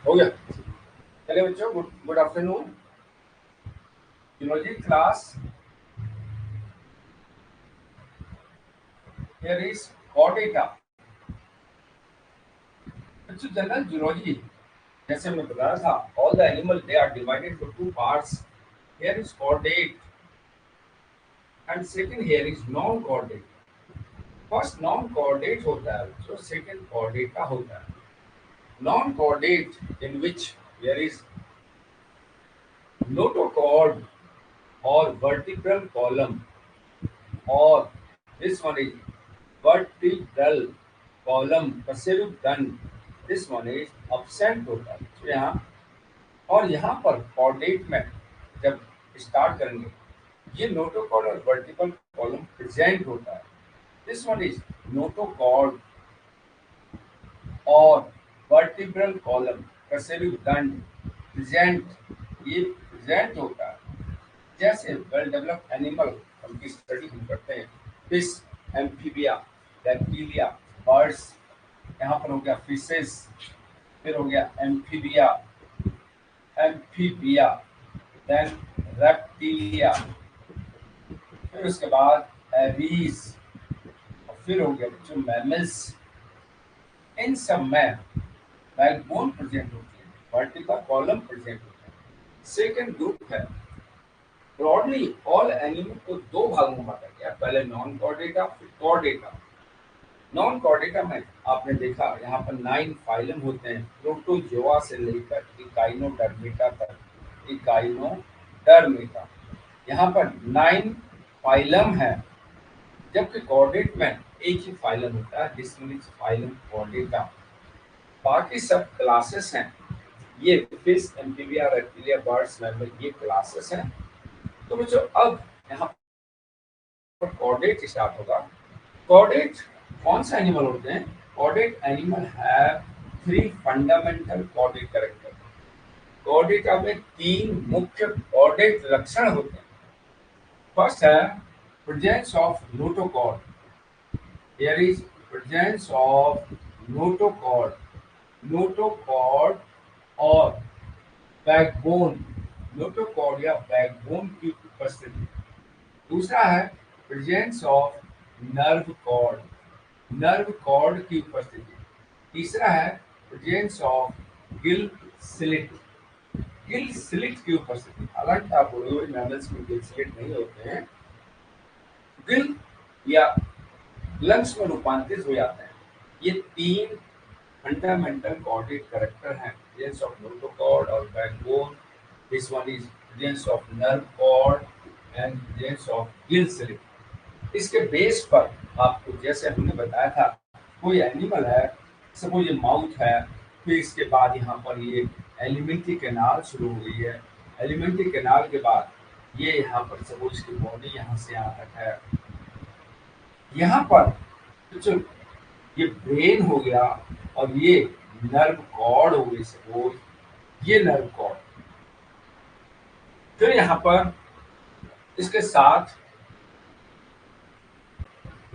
हो गया। चलिए बच्चों, good good afternoon. Zoology class, here is chordata. बच्चों, जनरल जूलॉजी जैसे मैं बता रहा था, all the animal they are divided into two parts. Here is chordate and second here is non chordate. First non chordate होता है बच्चों, second chordata होता है। Non chordate in which there is notochord or vertebral column, or this one is vertebral column passive done, this one is absent होता है। तो यहाँ और यहाँ पर कॉर्डेट में जब स्टार्ट करेंगे, ये नोटोकॉर्ड और वर्टिकल कॉलम प्रेजेंट होता है। दिस वन इज नोटोकॉर्ड और वर्टिब्रल कॉलम पैसिव दंड प्रेजेंट, ये प्रेजेंट होता है। जैसे वेल डेवलप्ड एनिमल उनकी स्टडी हम करते हैं, फिश, एम्फीबिया, रेप्टिलिया, बर्ड्स। यहाँ पर हो गया फिशेस, फिर हो गया एम्फीबिया, एम्फीबिया, देन रेप्टिलिया, फिर उसके बाद एवीज, और फिर हो गया बच्चों मैमल्स। इन सब में बैकबोन प्रेजेंट होती है, वर्टिकल कॉलम प्रेजेंट होता है। सेकेंड ग्रुप है, ब्रॉडली ऑल एनिमल को दो भागों में बांटा गया, पहले नॉन कॉर्डेटा फिर कॉर्डेटा। नॉन कॉर्डेटा में आपने देखा यहाँ पर 9 फाइलम होते हैं, प्रोटोजोआ से लेकर इकाइनोडर्मेटा तक। इकाइनोडर्मेटा, यहाँ पर 9 फाइलम है, जबकि कॉर्डेट में एक ही फाइलम होता है, जिसमें फाइलम कॉर्डेटा। बाकी सब क्लासेस हैं, ये fish, amphibia, reptilia, birds, mammal, ये क्लासेस हैं। तो बच्चों अब यहाँ पर कॉर्डेट स्टार्ट होगा। कॉर्डेट कौन सा एनिमल होते हैं? Chordate animal have 3 fundamental chordate character. Chordata में 3 मुख्य कॉर्डेट लक्षण होते हैं। फर्स्ट है presence of notochord. There is presence of notochord, notochord और बैकबोन, नोटोकॉर्ड या बैकबोन की उपस्थिति। दूसरा है presence of nerve cord, nerve cord की उपस्थिति। तीसरा है presence of gill slit, gill slit की उपस्थिति। हालांकि आप बोलोगे मैमल्स में गिल स्लिट नहीं होते हैं, गिल या लंग्स में रूपांतरित हो जाते हैं। ये 3 फंडामेंटल कॉर्डेट कैरेक्टर हैं, प्रेजेंस ऑफ नोटोकॉर्ड और backbone. This one is presence of nerve cord and presence of gill slit. इसके बेस पर आपको जैसे हमने बताया था, कोई एनिमल है, सपोज ये माउथ है, फिर इसके बाद यहाँ पर ये एलिमेंट्री कैनाल शुरू हो गई है। एलिमेंट्री कैनाल के बाद ये यहाँ पर सपोज इसकी बॉडी यहाँ से यहाँ तक है। यहाँ पर जो ये ब्रेन हो गया और ये नर्व कॉर्ड हो गई, सपोज ये नर्व कॉर्ड। फिर यहाँ पर इसके साथ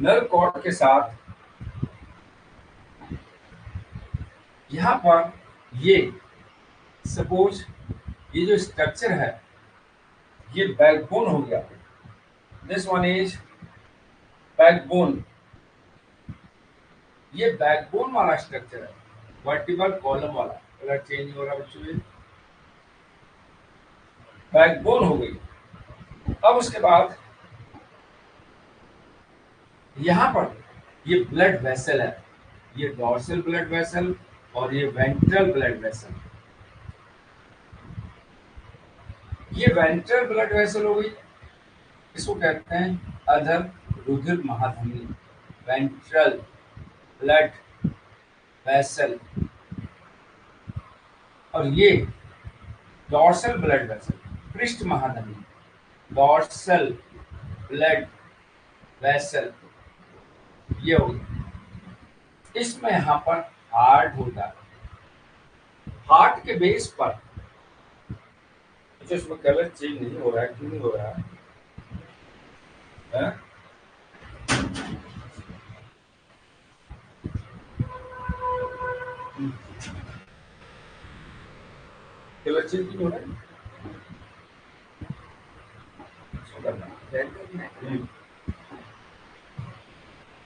नर्व कॉर्ड के साथ यहाँ पर ये सपोज ये जो स्ट्रक्चर है, ये बैकबोन हो गया। दिस वन इज बैकबोन, ये बैकबोन वाला स्ट्रक्चर है, वर्टिबल कॉलम वाला। कलर चेंज हो रहा है बच्चों, बैकबोन हो गई। अब उसके बाद यहाँ पर ये ब्लड वेसल है, ये डॉर्सल ब्लड वेसल और ये वेंट्रल ब्लड वेसल। ये वेंट्रल ब्लड वेसल हो गई, इसको कहते हैं अधर रुधिर महाधमनी, वेंट्रल ब्लड वेसल। और ये डॉर्सल ब्लड वेसल, पृष्ठ महाधमनी, डॉर्सल ब्लड वेसल, ये हो गई। इसमें यहाँ पर हार्ट होता है, हार्ट के बेस पर जो इसमें कलर चेंज नहीं हो रहा है, क्यों नहीं हो रहा है? कलर चेंज क्यों हो रहा है? इसको करना है।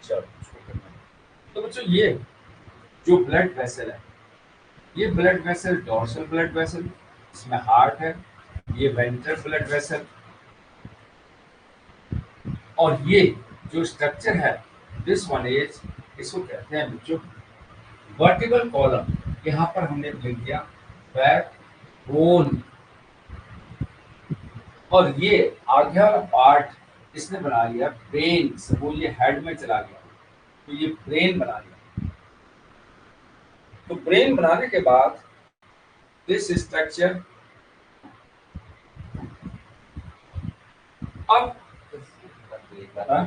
चलो इसको करना है। तो बच्चों ये जो ब्लड वेसल है, ये blood vessel dorsal blood vessel, इसमें हार्ट है, ये वेंट्रल ब्लड वेसल, और ये जो स्ट्रक्चर है दिस वन इज, इसको कहते हैं बच्चों वर्टिकल कॉलम। यहाँ पर हमने लिख दिया बैक बोन, और ये आगे वाला पार्ट इसने बना लिया ब्रेन। सपोज ये हेड में चला गया तो ये ब्रेन बना लिया। तो ब्रेन बनाने के बाद दिस स्ट्रक्चर, अब हाँ?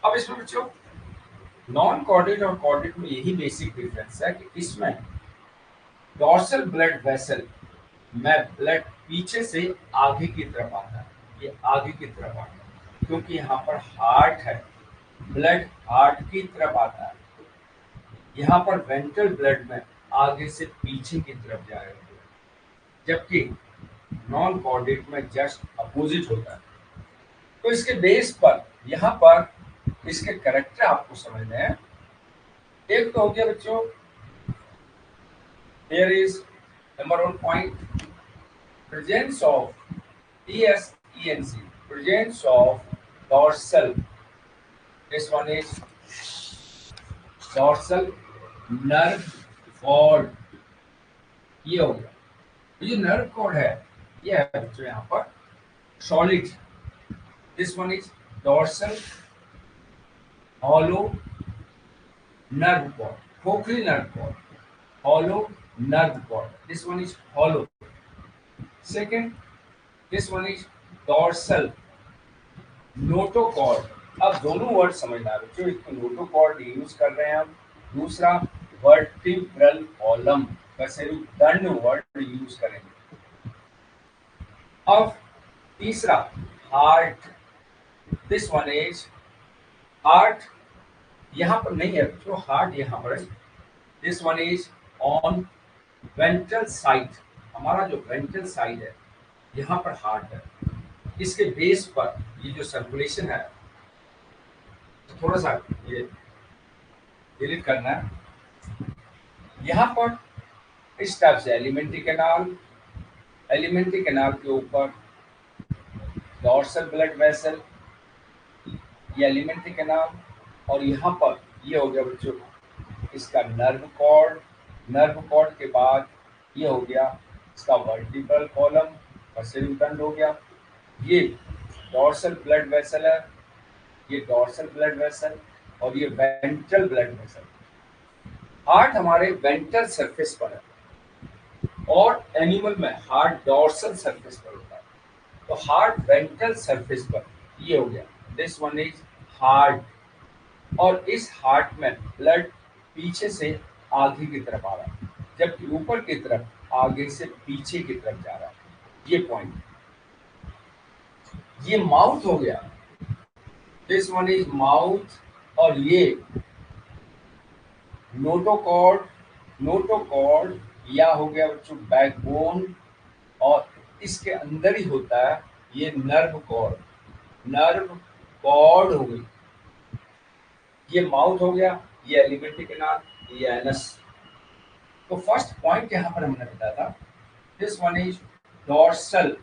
अब इसमें बच्चों नॉन कॉर्डेट और कॉर्डेट में यही बेसिक डिफरेंस है कि इसमें डॉर्सल ब्लड वेसल में ब्लड पीछे से आगे की तरफ आता है, ये आगे की तरफ आता है क्योंकि यहाँ पर हार्ट है, ब्लड हार्ट की तरफ आता है। यहाँ पर वेंट्रल ब्लड में आगे से पीछे की तरफ जाएगा, जबकि नॉन कॉर्डेट में जस्ट अपोजिट होता है। तो इसके बेस पर यहाँ पर इसके करेक्टर आपको समझने हैं। एक तो हो गया बच्चों, here is number 1 point, presence of ESENC, presence of dorsal, this one is dorsal nerve cord। ये हो गया, ये जो नर्व कॉर्ड है ये है बच्चों यहाँ पर solid. This one is dorsal hollow nerve cord, खोखली nerve cord, hollow nerve cord. This one is hollow. Second, this one is dorsal notochord. अब दोनों वर्ड समझना है बच्चों, एक तो नोटोकॉर्ड यूज कर रहे हैं हम, दूसरा वर्टिब्रल कॉलम दंड वर्ड यूज करेंगे। अब तीसरा heart, this one is heart, यहाँ पर नहीं है बच्चों, हार्ट यहाँ पर है। This one is on ventral side, हमारा जो वेंट्रल साइड है यहाँ पर हार्ट है। इसके बेस पर ये जो सर्कुलेशन है, तो थोड़ा सा ये डिलीट करना है। यहाँ पर इस टाइप से एलिमेंट्री कैनाल, एलिमेंट्री कैनाल के ऊपर डॉर्सल ब्लड वेसल, ये एलिमेंट्री कैनाल, और यहाँ पर ये हो गया बच्चों इसका नर्व कॉर्ड, नर्व कॉर्ड के बाद ये हो गया इसका वर्टिब्रल कॉलम, दंड हो गया। ये डॉर्सल ब्लड वेसल है, ये डॉर्सल ब्लड वेसल, और ये वेंट्रल ब्लड वेसल। हार्ट हमारे वेंट्रल सरफेस पर है और एनिमल में हार्ट डॉर्सल सरफेस पर होता है। तो हार्ट वेंट्रल सरफेस पर ये हो गया, दिस वन इज हार्ट, और इस हार्ट में ब्लड पीछे से आगे की तरफ आ रहा है, जबकि ऊपर की तरफ आगे से पीछे की तरफ जा रहा है। ये पॉइंट, ये माउथ हो गया, दिस वन इज माउथ, और ये नोटोकॉर्ड, नोटोकॉर्ड या हो गया बच्चों बैकबोन, और इसके अंदर ही होता है ये नर्व कॉर्ड, नर्व कॉर्ड हो गई। ये माउथ हो गया, ये एलिमेंट्री कैनाल, ये एनस। तो फर्स्ट पॉइंट यहाँ पर हमने बताया था, this one is dorsal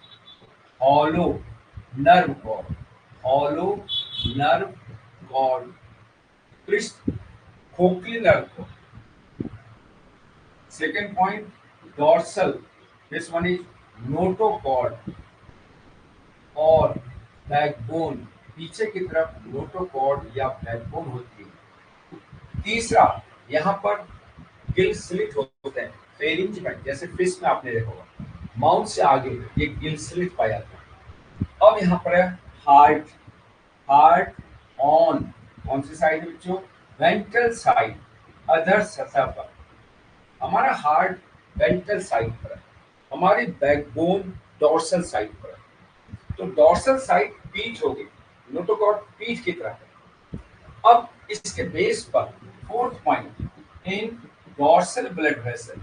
hollow nerve cord, hollow nerve cord, पृष्ठ खोखली nerve cord. Second point dorsal, this one is notochord और बैकबोन, पीछे की तरफ नोटोकॉर्ड या बैकबोन होती है। तीसरा यहाँ पर गिल स्लिट होते हैं फेरिंज में, जैसे फिश में आपने देखा होगा माउथ से आगे ये गिल स्लिट पाया जाता है। अब यहाँ पर है हार्ट, हार्ट ऑन, कौन सी साइड है बच्चों, वेंट्रल साइड, अधर सतह पर। हमारा हार्ट वेंट्रल साइड पर है, हमारी बैकबोन डॉर्सल साइड पर है। तो डॉर्सल साइड पीठ होगी, नोटोकॉर्ड पीठ की तरफ है। अब इसके बेस पर फोर्थ पॉइंट, इन डॉर्सल ब्लड वेसल,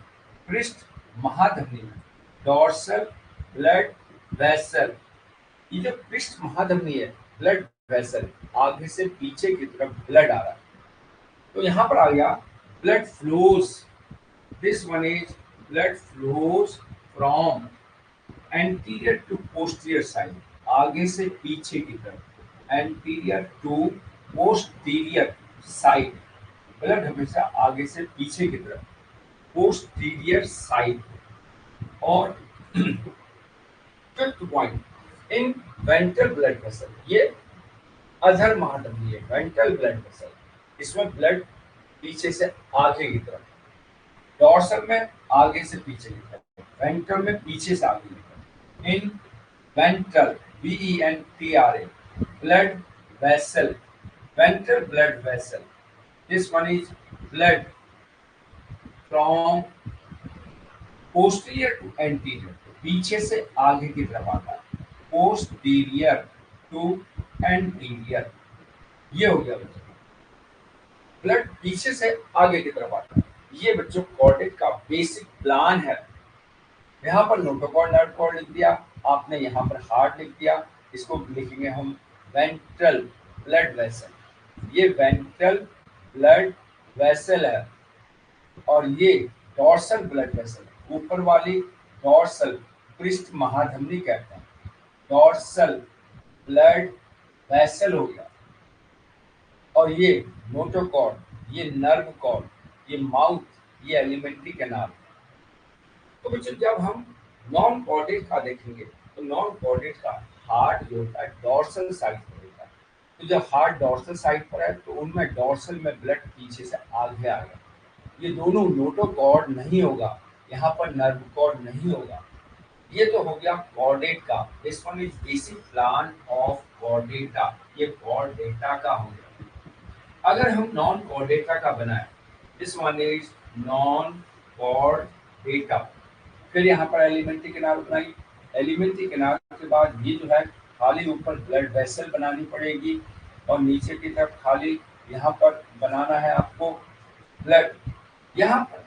पृष्ठ महाधमनी में, डॉर्सल ब्लड वेसल, ये जो पृष्ठ महाधमनी है, ब्लड वेसल, आगे से पीछे की तरफ ब्लड आ रहा है, तो यहाँ पर आ गया blood flows, this one is blood flows from anterior to posterior side, आगे से पीछे की तरफ, anterior to posterior side, blood हमेशा आगे से पीछे की तरफ, पोस्टीरियर साइड। और fifth point, in ventral blood vessel, ये अधर महाधमनी है, वेंट्रल ब्लड वेसल, इसमें ब्लड पीछे से आगे की तरफ, डॉर्सल में आगे से पीछे की तरफ, वेंट्रल में पीछे से आगे की तरफ। In ventral, VENTRA, blood vessel, ventral blood vessel, this one is blood from posterior to anterior, पीछे से आगे की तरफ आता है, पोस्टीरियर टू एंटीरियर, ये हो गया बच्चों, ब्लड पीछे से आगे की तरफ आता है। ये बच्चों कॉर्डेट का बेसिक प्लान है। यहाँ पर नोटोकॉर्ड नर्व कॉर्ड लिख दिया आपने, यहाँ पर हार्ट लिख दिया, इसको लिखेंगे हम वेंट्रल ब्लड वेसल, ये वेंट्रल ब्लड वेसल है, और ये डॉर्सल ब्लड वेसल, ऊपर वाली डॉर्सल, पृष्ठ महाधमनी कहते हैं, डॉर्सल ब्लड वेसल हो गया। और ये नोटोकॉर्ड, ये नर्व कॉर्ड, ये माउथ, ये एलिमेंट्री कैनाल। तो बच्चों जब हम नॉन कॉर्डेट का देखेंगे तो नॉन कॉर्डेट का हार्ट जो होता है डॉर्सल साइड पर होता है, तो जब हार्ट डॉर्सल साइड पर है तो उनमें डॉर्सल में ब्लड पीछे से आगे आएगा, ये दोनों नोटोकॉर्ड नहीं होगा, यहाँ पर नर्व कॉर्ड नहीं होगा। ये तो हो गया कॉर्डेट का, this one is basic plan of Chordata, ये कॉर्डेटा का हो गया। अगर हम नॉन कॉर्डेटा का बनाए, this one is non Chordata, फिर यहाँ पर एलिमेंट्री कैनाल बनाई, एलिमेंट्री कैनाल के बाद ये जो है खाली ऊपर ब्लड वेसल बनानी पड़ेगी, और नीचे की तरफ खाली यहाँ पर बनाना है आपको ब्लड, यहाँ पर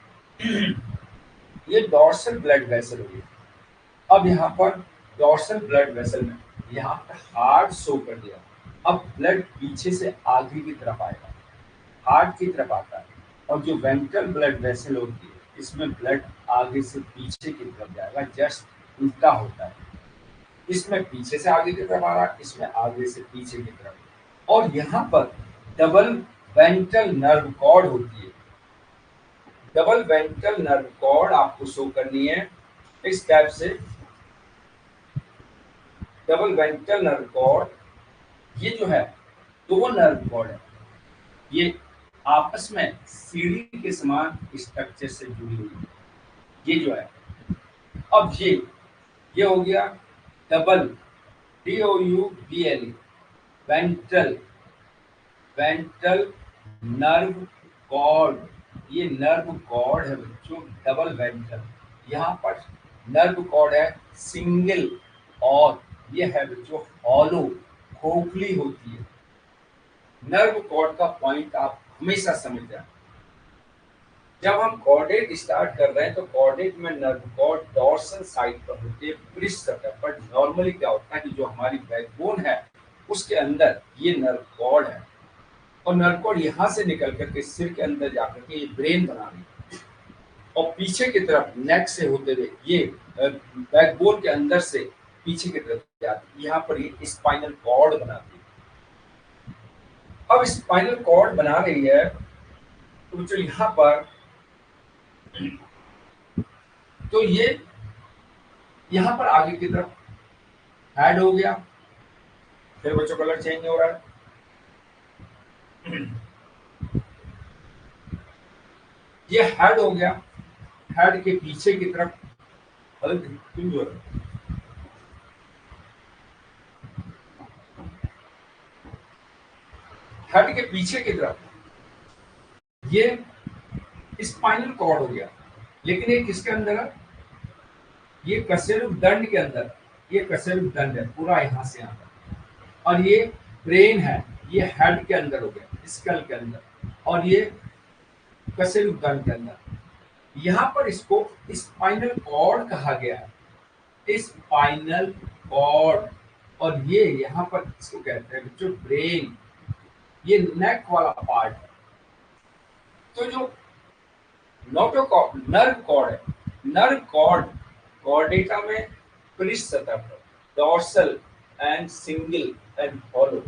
ये डॉर्सल ब्लड वेसल होगी। अब यहाँ पर डॉर्सल ब्लड वेसल में यहाँ पर हार्ट शो कर दिया, अब ब्लड पीछे से आगे की तरफ आएगा, हार्ट की तरफ आता है, और जो वेंट्रल ब्लड वेसल होती है इसमें ब्लड आगे से पीछे की तरफ जाएगा, जस्ट उल्टा होता है, इसमें पीछे से आगे की तरफ आ रहा, इसमें आगे से पीछे की तरफ। और यहाँ पर डबल वेंट्रल नर्व कॉर्ड होती है, डबल वेंट्रल नर्व कॉर्ड आपको शो करनी है इस टाइप से, डबल वेंट्रल नर्व कॉर्ड, ये जो है दो नर्व कॉर्ड है, ये आपस में सीढ़ी के समान स्ट्रक्चर से जुड़ी हुई है, ये जो है। अब ये हो गया double, DOUBLE, ventral, ventral nerve cord, ये नर्व कॉर्ड है बच्चों, डबल वेंट्रल, यहाँ पर नर्व कॉर्ड है सिंगल, और ये है बच्चों हॉलो, खोखली होती है। नर्व कॉर्ड का पॉइंट आप हमेशा समझ जाए, जब हम कॉर्डेट स्टार्ट कर रहे हैं तो कॉर्डेट में नर्व कॉर्ड डॉर्सल साइड पर होते हैं, पृष्ठ सतह पर। नॉर्मली क्या होता है कि जो हमारी बैकबोन है उसके अंदर ये नर्व कॉर्ड है, और नर्व कॉर्ड यहाँ से निकल करके सिर के अंदर जाकर के ये ब्रेन बना रही है, और पीछे की तरफ नेक से होते हुए ये बैकबोन के अंदर से पीछे की तरफ जाती है, यहाँ पर ये स्पाइनल कॉर्ड बनाती है। अब स्पाइनल कॉर्ड बना रही है तो जो यहाँ पर, तो ये यहाँ पर आगे की तरफ हेड हो गया, फिर बच्चों कलर चेंज हो रहा है, ये हेड हो गया, हेड के पीछे की तरफ चेंज हो रहा है, हेड के पीछे की तरफ ये स्पाइनल कॉर्ड हो गया, लेकिन ये किसके अंदर है, ये कशेरुकदंड के अंदर, ये कशेरुकदंड है पूरा यहाँ से यहाँ तक, और ये ब्रेन है, ये हेड के अंदर हो गया, स्कल के अंदर, और ये कशेरुकन के अंदर। यहाँ पर इसको स्पाइनल कॉर्ड कहा गया है, स्पाइनल कॉर्ड। और ये यहाँ पर इसको कहते हैं जो ब्रेन, ये नेक वाला पार्ट है। तो जो नोटोकॉर्ड नर्व कॉर्ड है, नर्व कॉर्ड कॉर्डेटा में पृष्ठ सतह पर dorsal and single and hollow.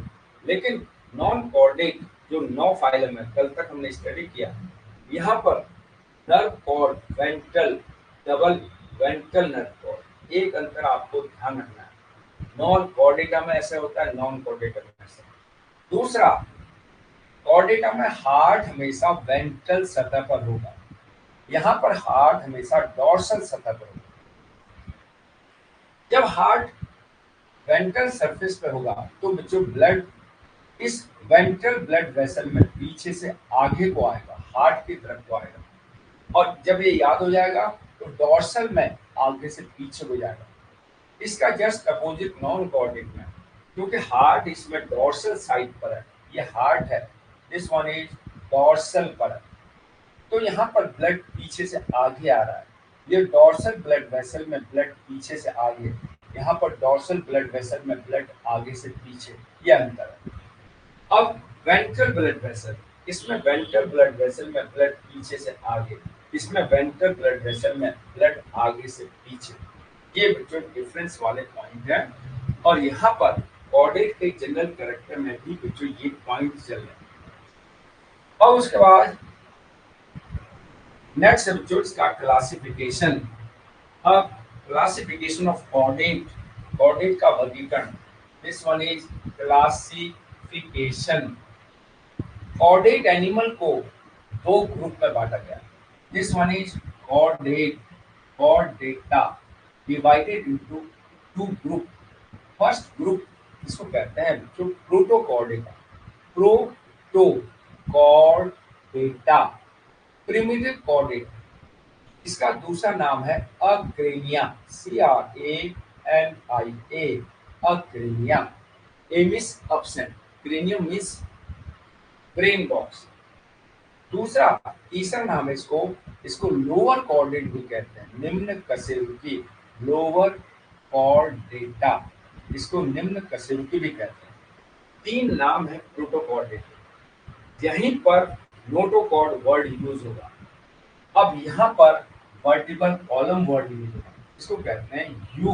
लेकिन नॉन कॉर्डेट जो 9 फाइलम है, कल तक हमने स्टडी किया, यहाँ पर nerve cord ventral, double ventral nerve cord. एक अंतर आपको ध्यान रखना है, नॉन कॉर्डेटा में ऐसा होता है, नॉन कॉर्डेटा में ऐसा। दूसरा, कॉर्डेटा में हार्ट हमेशा वेंट्रल सतह पर होगा, यहाँ पर हार्ट हमेशा डॉर्सल सतह पर होगा। जब हार्ट वेंट्रल सरफेस पे होगा तो जो ब्लड इस वेंट्रल ब्लड वेसल में पीछे से आगे को आएगा, हार्ट की तरफ को आएगा। और जब ये याद हो जाएगा तो डॉर्सल में आगे से पीछे हो जाएगा। इसका जस्ट अपोजिट नॉन कॉर्डेट में, क्योंकि हार्ट इसमें डॉर्सल साइड पर है, ये हार्ट है, दिस वन इज डॉर्सल पर है। तो यहाँ पर ब्लड पीछे से आगे आ रहा है, ये डॉर्सल ब्लड वेसल में ब्लड पीछे से आगे, यहाँ पर डॉर्सल ब्लड वेसल में ब्लड आगे से पीछे, ये अंतर है। अब वेंट्रल ब्लड वेसल, इसमें वेंट्रल ब्लड वेसल में ब्लड पीछे से आगे, इसमें वेंट्रल ब्लड वेसल में ब्लड आगे से पीछे। ये बच्चों डिफरेंस वाले पॉइंट है। और यहाँ पर कॉर्डेट के जनरल कैरेक्टर में भी बच्चों ये पॉइंट चल रहे हैं। और उसके बाद नेक्स्ट बच्चों इसका क्लासिफिकेशन। अब क्लासिफिकेशन ऑफ कॉर्डेट, कॉर्डेट का वर्गीकरण, this one is classification. Chordate animal को 2 ग्रुप में बांटा गया, this one is chordate, Chordata divided into 2 group. First group इसको कहते हैं जो प्रोटोकॉर्डेटा, प्रोटोकॉर्डेटा, प्रिमिटिव कॉर्डेट। इसका दूसरा नाम है acrania, CRANIA, acrania. A means absent, cranium means brain box. दूसरा, तीसरा नाम है इसको लोअर कॉर्डेट भी कहते हैं, निम्न कशेरुकी, लोअर कॉर्डेटा, इसको निम्न कशेरुकी भी कहते हैं। 3 नाम है प्रोटोकॉर्डेट। यहीं पर नोटोकॉर्ड वर्ड यूज होगा। अब यहाँ पर वर्टिबल कॉलम वर्ड यूज होगा, इसको कहते हैं यू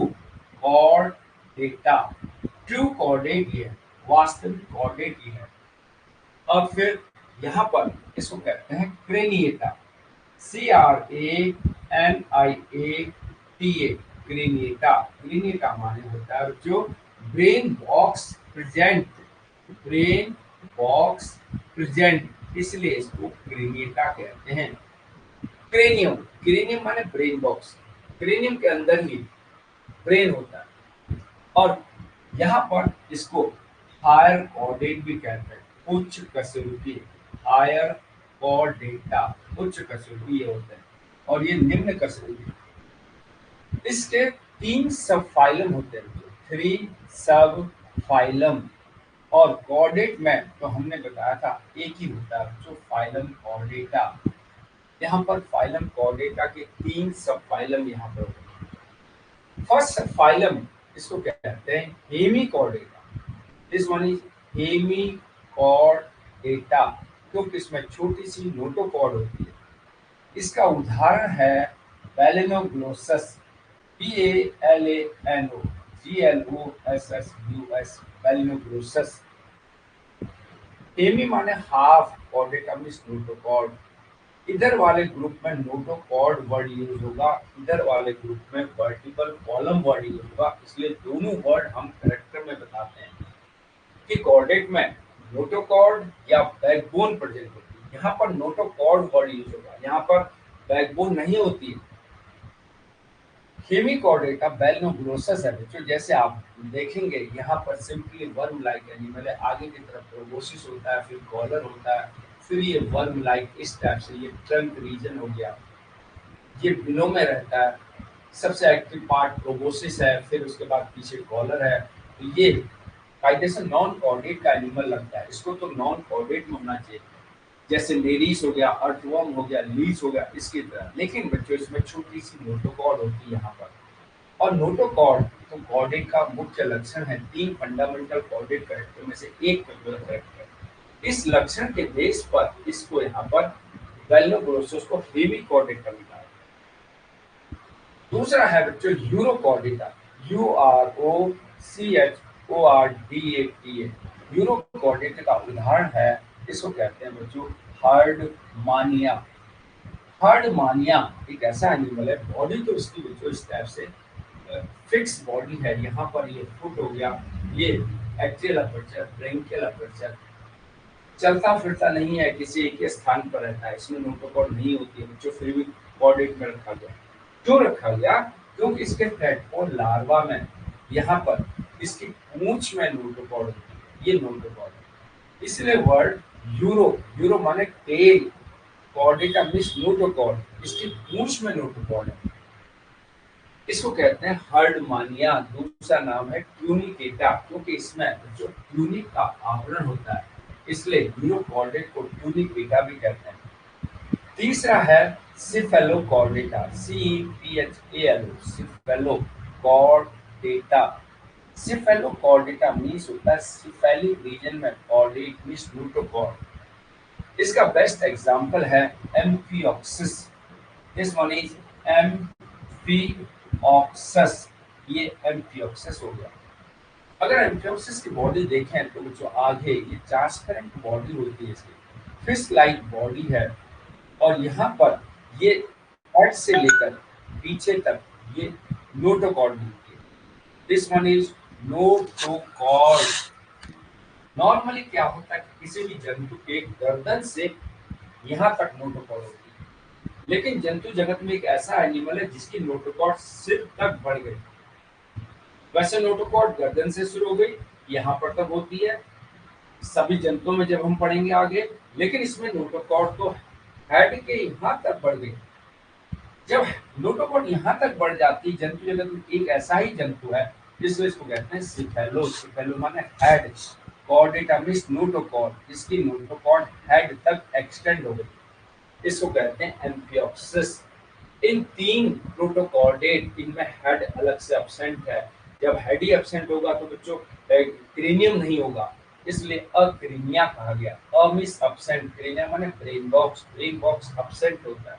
कॉर्डेटा। ट्रू कॉर्डेट ये है, वास्तविक कॉर्डेट ये है। अब फिर यहाँ पर इसको कहते हैं क्रेनिएटा, CRANIATA, क्रेनिएटा। क्रेनिएटा माने होता है जो brain box present, brain box present, इसलिए इसको क्रेनिएटा कहते हैं। क्रेनियम, क्रेनियम माने ब्रेन बॉक्स, क्रेनियम के अंदर ही ब्रेन होता है। और यहाँ पर इसको हायर कॉर्डेट भी कहते हैं, उच्च कशेरुकी, हायर कॉर्डेटा, उच्च कशेरुकी ये होते हैं। और ये निम्न कशेरुकी। इसके 3 सब फाइलम होते हैं, 3 सब फाइलम। और कॉर्डेट में तो हमने बताया था एक ही होता है जो फाइलम कॉर्डेटा। यहाँ पर फाइलम कॉर्डेटा के 3 सब फाइलम यहाँ पर होते हैं। फर्स्ट सब फाइलम इसको कहते हैं Hemichordata, this one is Hemichordata, क्योंकि इसमें छोटी सी नोटोकॉर्ड होती है। इसका उदाहरण है बैलेनोग्लोसस, BALANOGLOSSUS, बैलेनोग्लोसस। हेमी माने हाफ, कॉर्डेटा मीन्स नोटोकॉर्ड। इधर वाले ग्रुप में नोटोकॉर्ड वर्ड यूज होगा, इधर वाले ग्रुप में वर्टिबल कॉलम वर्ड यूज होगा। इसलिए दोनों वर्ड हम कैरेक्टर में बताते हैं कि कॉर्डेट में नोटोकॉर्ड या बैकबोन प्रेजेंट होती है। यहाँ पर नोटोकॉर्ड वर्ड यूज होगा, यहाँ पर बैकबोन नहीं होती है। हेमिकॉर्डेटा बैलेनोग्लोसस है बच्चों, जैसे आप देखेंगे यहाँ पर सिंपली वर्म लाइक एनिमल है, आगे की तरफ प्रोबोसिस होता है, फिर कॉलर होता है, फिर ये वर्म लाइक इस टाइप से ये ट्रंक रीजन हो गया, ये बिलो में रहता है। सबसे एक्टिव पार्ट प्रोबोसिस है, फिर उसके बाद पीछे कॉलर है। तो ये कायदे से नॉन कॉर्डेट का एनिमल लगता है, इसको तो नॉन कॉर्डेट में होना चाहिए। जैसे नेरीस हो गया, अर्थवर्म हो गया, लीच हो गया, इसकी तरह। लेकिन बच्चों इसमें छोटी सी नोटोकॉर्ड होती है यहाँ पर। और नोटोकॉर्ड तो कॉर्डेट का मुख्य लक्षण है। 3 फंडामेंटल कॉर्डेट कैरेक्टर में से एक पर्टिकुलर कैरेक्टर। इस लक्षण के बेस पर इसको यहाँ पर गैल्लोग्लोसस को हेवी कॉर्डेट का मिला है। दूसरा है बच्चों यूरोकॉर्डेटा, UROCHORDATA। यूरोकॉर्डेटा का उदाहरण है, इसको कहते हैं बच्चों हर्डमानिया। हर्डमानिया एक ऐसा एनिमल है, बॉडी तो इसकी बच्चों इस टाइप से फिक्स बॉडी है। यहाँ पर ये फुट हो गया, ये एक्टियल अपर्चर, ब्रेंकियल अपर्चर, चलता फिरता नहीं है, किसी एक ही स्थान पर रहता है। इसमें नोटोकॉर्ड नहीं होती है बच्चों, फिर भी कॉर्डेट में रखा गया। क्यों रखा गया? क्योंकि इसके प्लेटफॉर्म लार्वा में यहाँ पर इसकी पूंछ में नोटोकॉर्ड होती है, ये नोटोकॉर्ड है। इसलिए वर्ड यूरो, यूरो माने टेल, कॉर्डेटा मींस नोटोकॉर्ड, इसकी पूंछ में नोटोकॉर्ड है, इसको कहते हैं हर्डमानिया। दूसरा नाम है ट्यूनिकेटा, क्योंकि इसमें जो ट्यूनिक का आवरण होता है, इसलिए यूरोकॉर्डेट को ट्यूनिकेटा भी कहते हैं। तीसरा है cephalochordata, CEPHALO, cephalochordata. Cephalochordata means होता है सिफेलिक रीजन में कॉर्डेट मींस नोटोकॉर्ड। इसका बेस्ट एग्जांपल है एम्फिऑक्सिस। दिस वन इज एम्फिऑक्सस, ये एम्फिऑक्सस हो गया। अगर एम्फिऑक्सस की बॉडी देखें तो जो आगे ये ट्रांसपेरेंट बॉडी होती है, इसकी फिश लाइक बॉडी है, और यहाँ पर ये हेड से लेकर पीछे तक ये नोटोकॉर्ड मिलती है। This one is notochord. Normally क्या होता है कि किसी भी जंतु के गर्दन से यहाँ तक नोटोकॉर्ड होती है, लेकिन जंतु जगत में एक ऐसा एनिमल है जिसकी नोटोकॉर्ड सिर तक बढ़ गई। वैसे नोटोकॉर्ड गर्दन से शुरू हो गई, यहाँ पर तक होती है सभी जंतुओं में जब हम पढ़ेंगे आगे, लेकिन इसमें नोटोकॉर्ड तो हेड के यहाँ तक बढ़ गई। जब नोटोकॉर्ड यहाँ तक बढ़ जाती, जंतु जगत में एक ऐसा ही जंतु है, इसलिए इसको कहते हैं सिफेलो। सिफेलो माने हेड, कॉर्डेटा मींस नोटोकॉर्ड, इसकी नोटोकॉर्ड हेड तक एक्सटेंड हो गई, इसको कहते हैं एम्फिऑक्सिस। इन 3 प्रोटोकॉर्डेट, इनमें हेड अलग से एब्सेंट है। जब हेड ही एब्सेंट होगा तो बच्चों क्रेनियम नहीं होगा, इसलिए अक्रेनिया कहा गया। अ मींस एब्सेंट, क्रेनिया माने brain box, brain box absent होता है।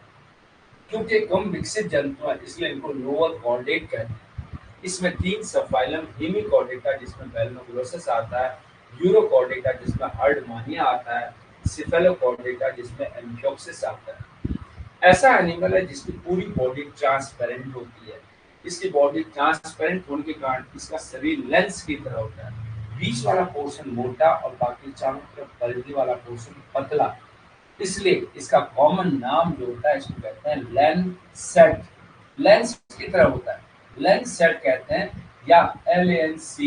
क्योंकि कम विकसित जंतु है, इसलिए इनको लोअर कॉर्डेट कहते हैं। इसमें 3 सबफाइलम, हेमिकॉर्डेटा जिसमें गैल्लोग्लोसस आता है, यूरोकॉर्डेटा जिसमें हर्डमानिया आता है, सिफेलोकॉर्डेटा जिसमें एम्फिऑक्सिस आता है। ऐसा एनिमल है जिसकी पूरी बॉडी ट्रांसपेरेंट होती है। इसकी बॉडी ट्रांसपेरेंट होने के कारण इसका शरीर लेंस की तरह होता है, बीच वाला पोर्शन मोटा और बाकी चारों तरफ परिधि वाला पोर्शन पतला। इसलिए इसका कॉमन नाम जो होता है, इसको कहते हैं लैंसेट। लेंस की तरह होता है, लैंसेट कहते हैं, या LANC,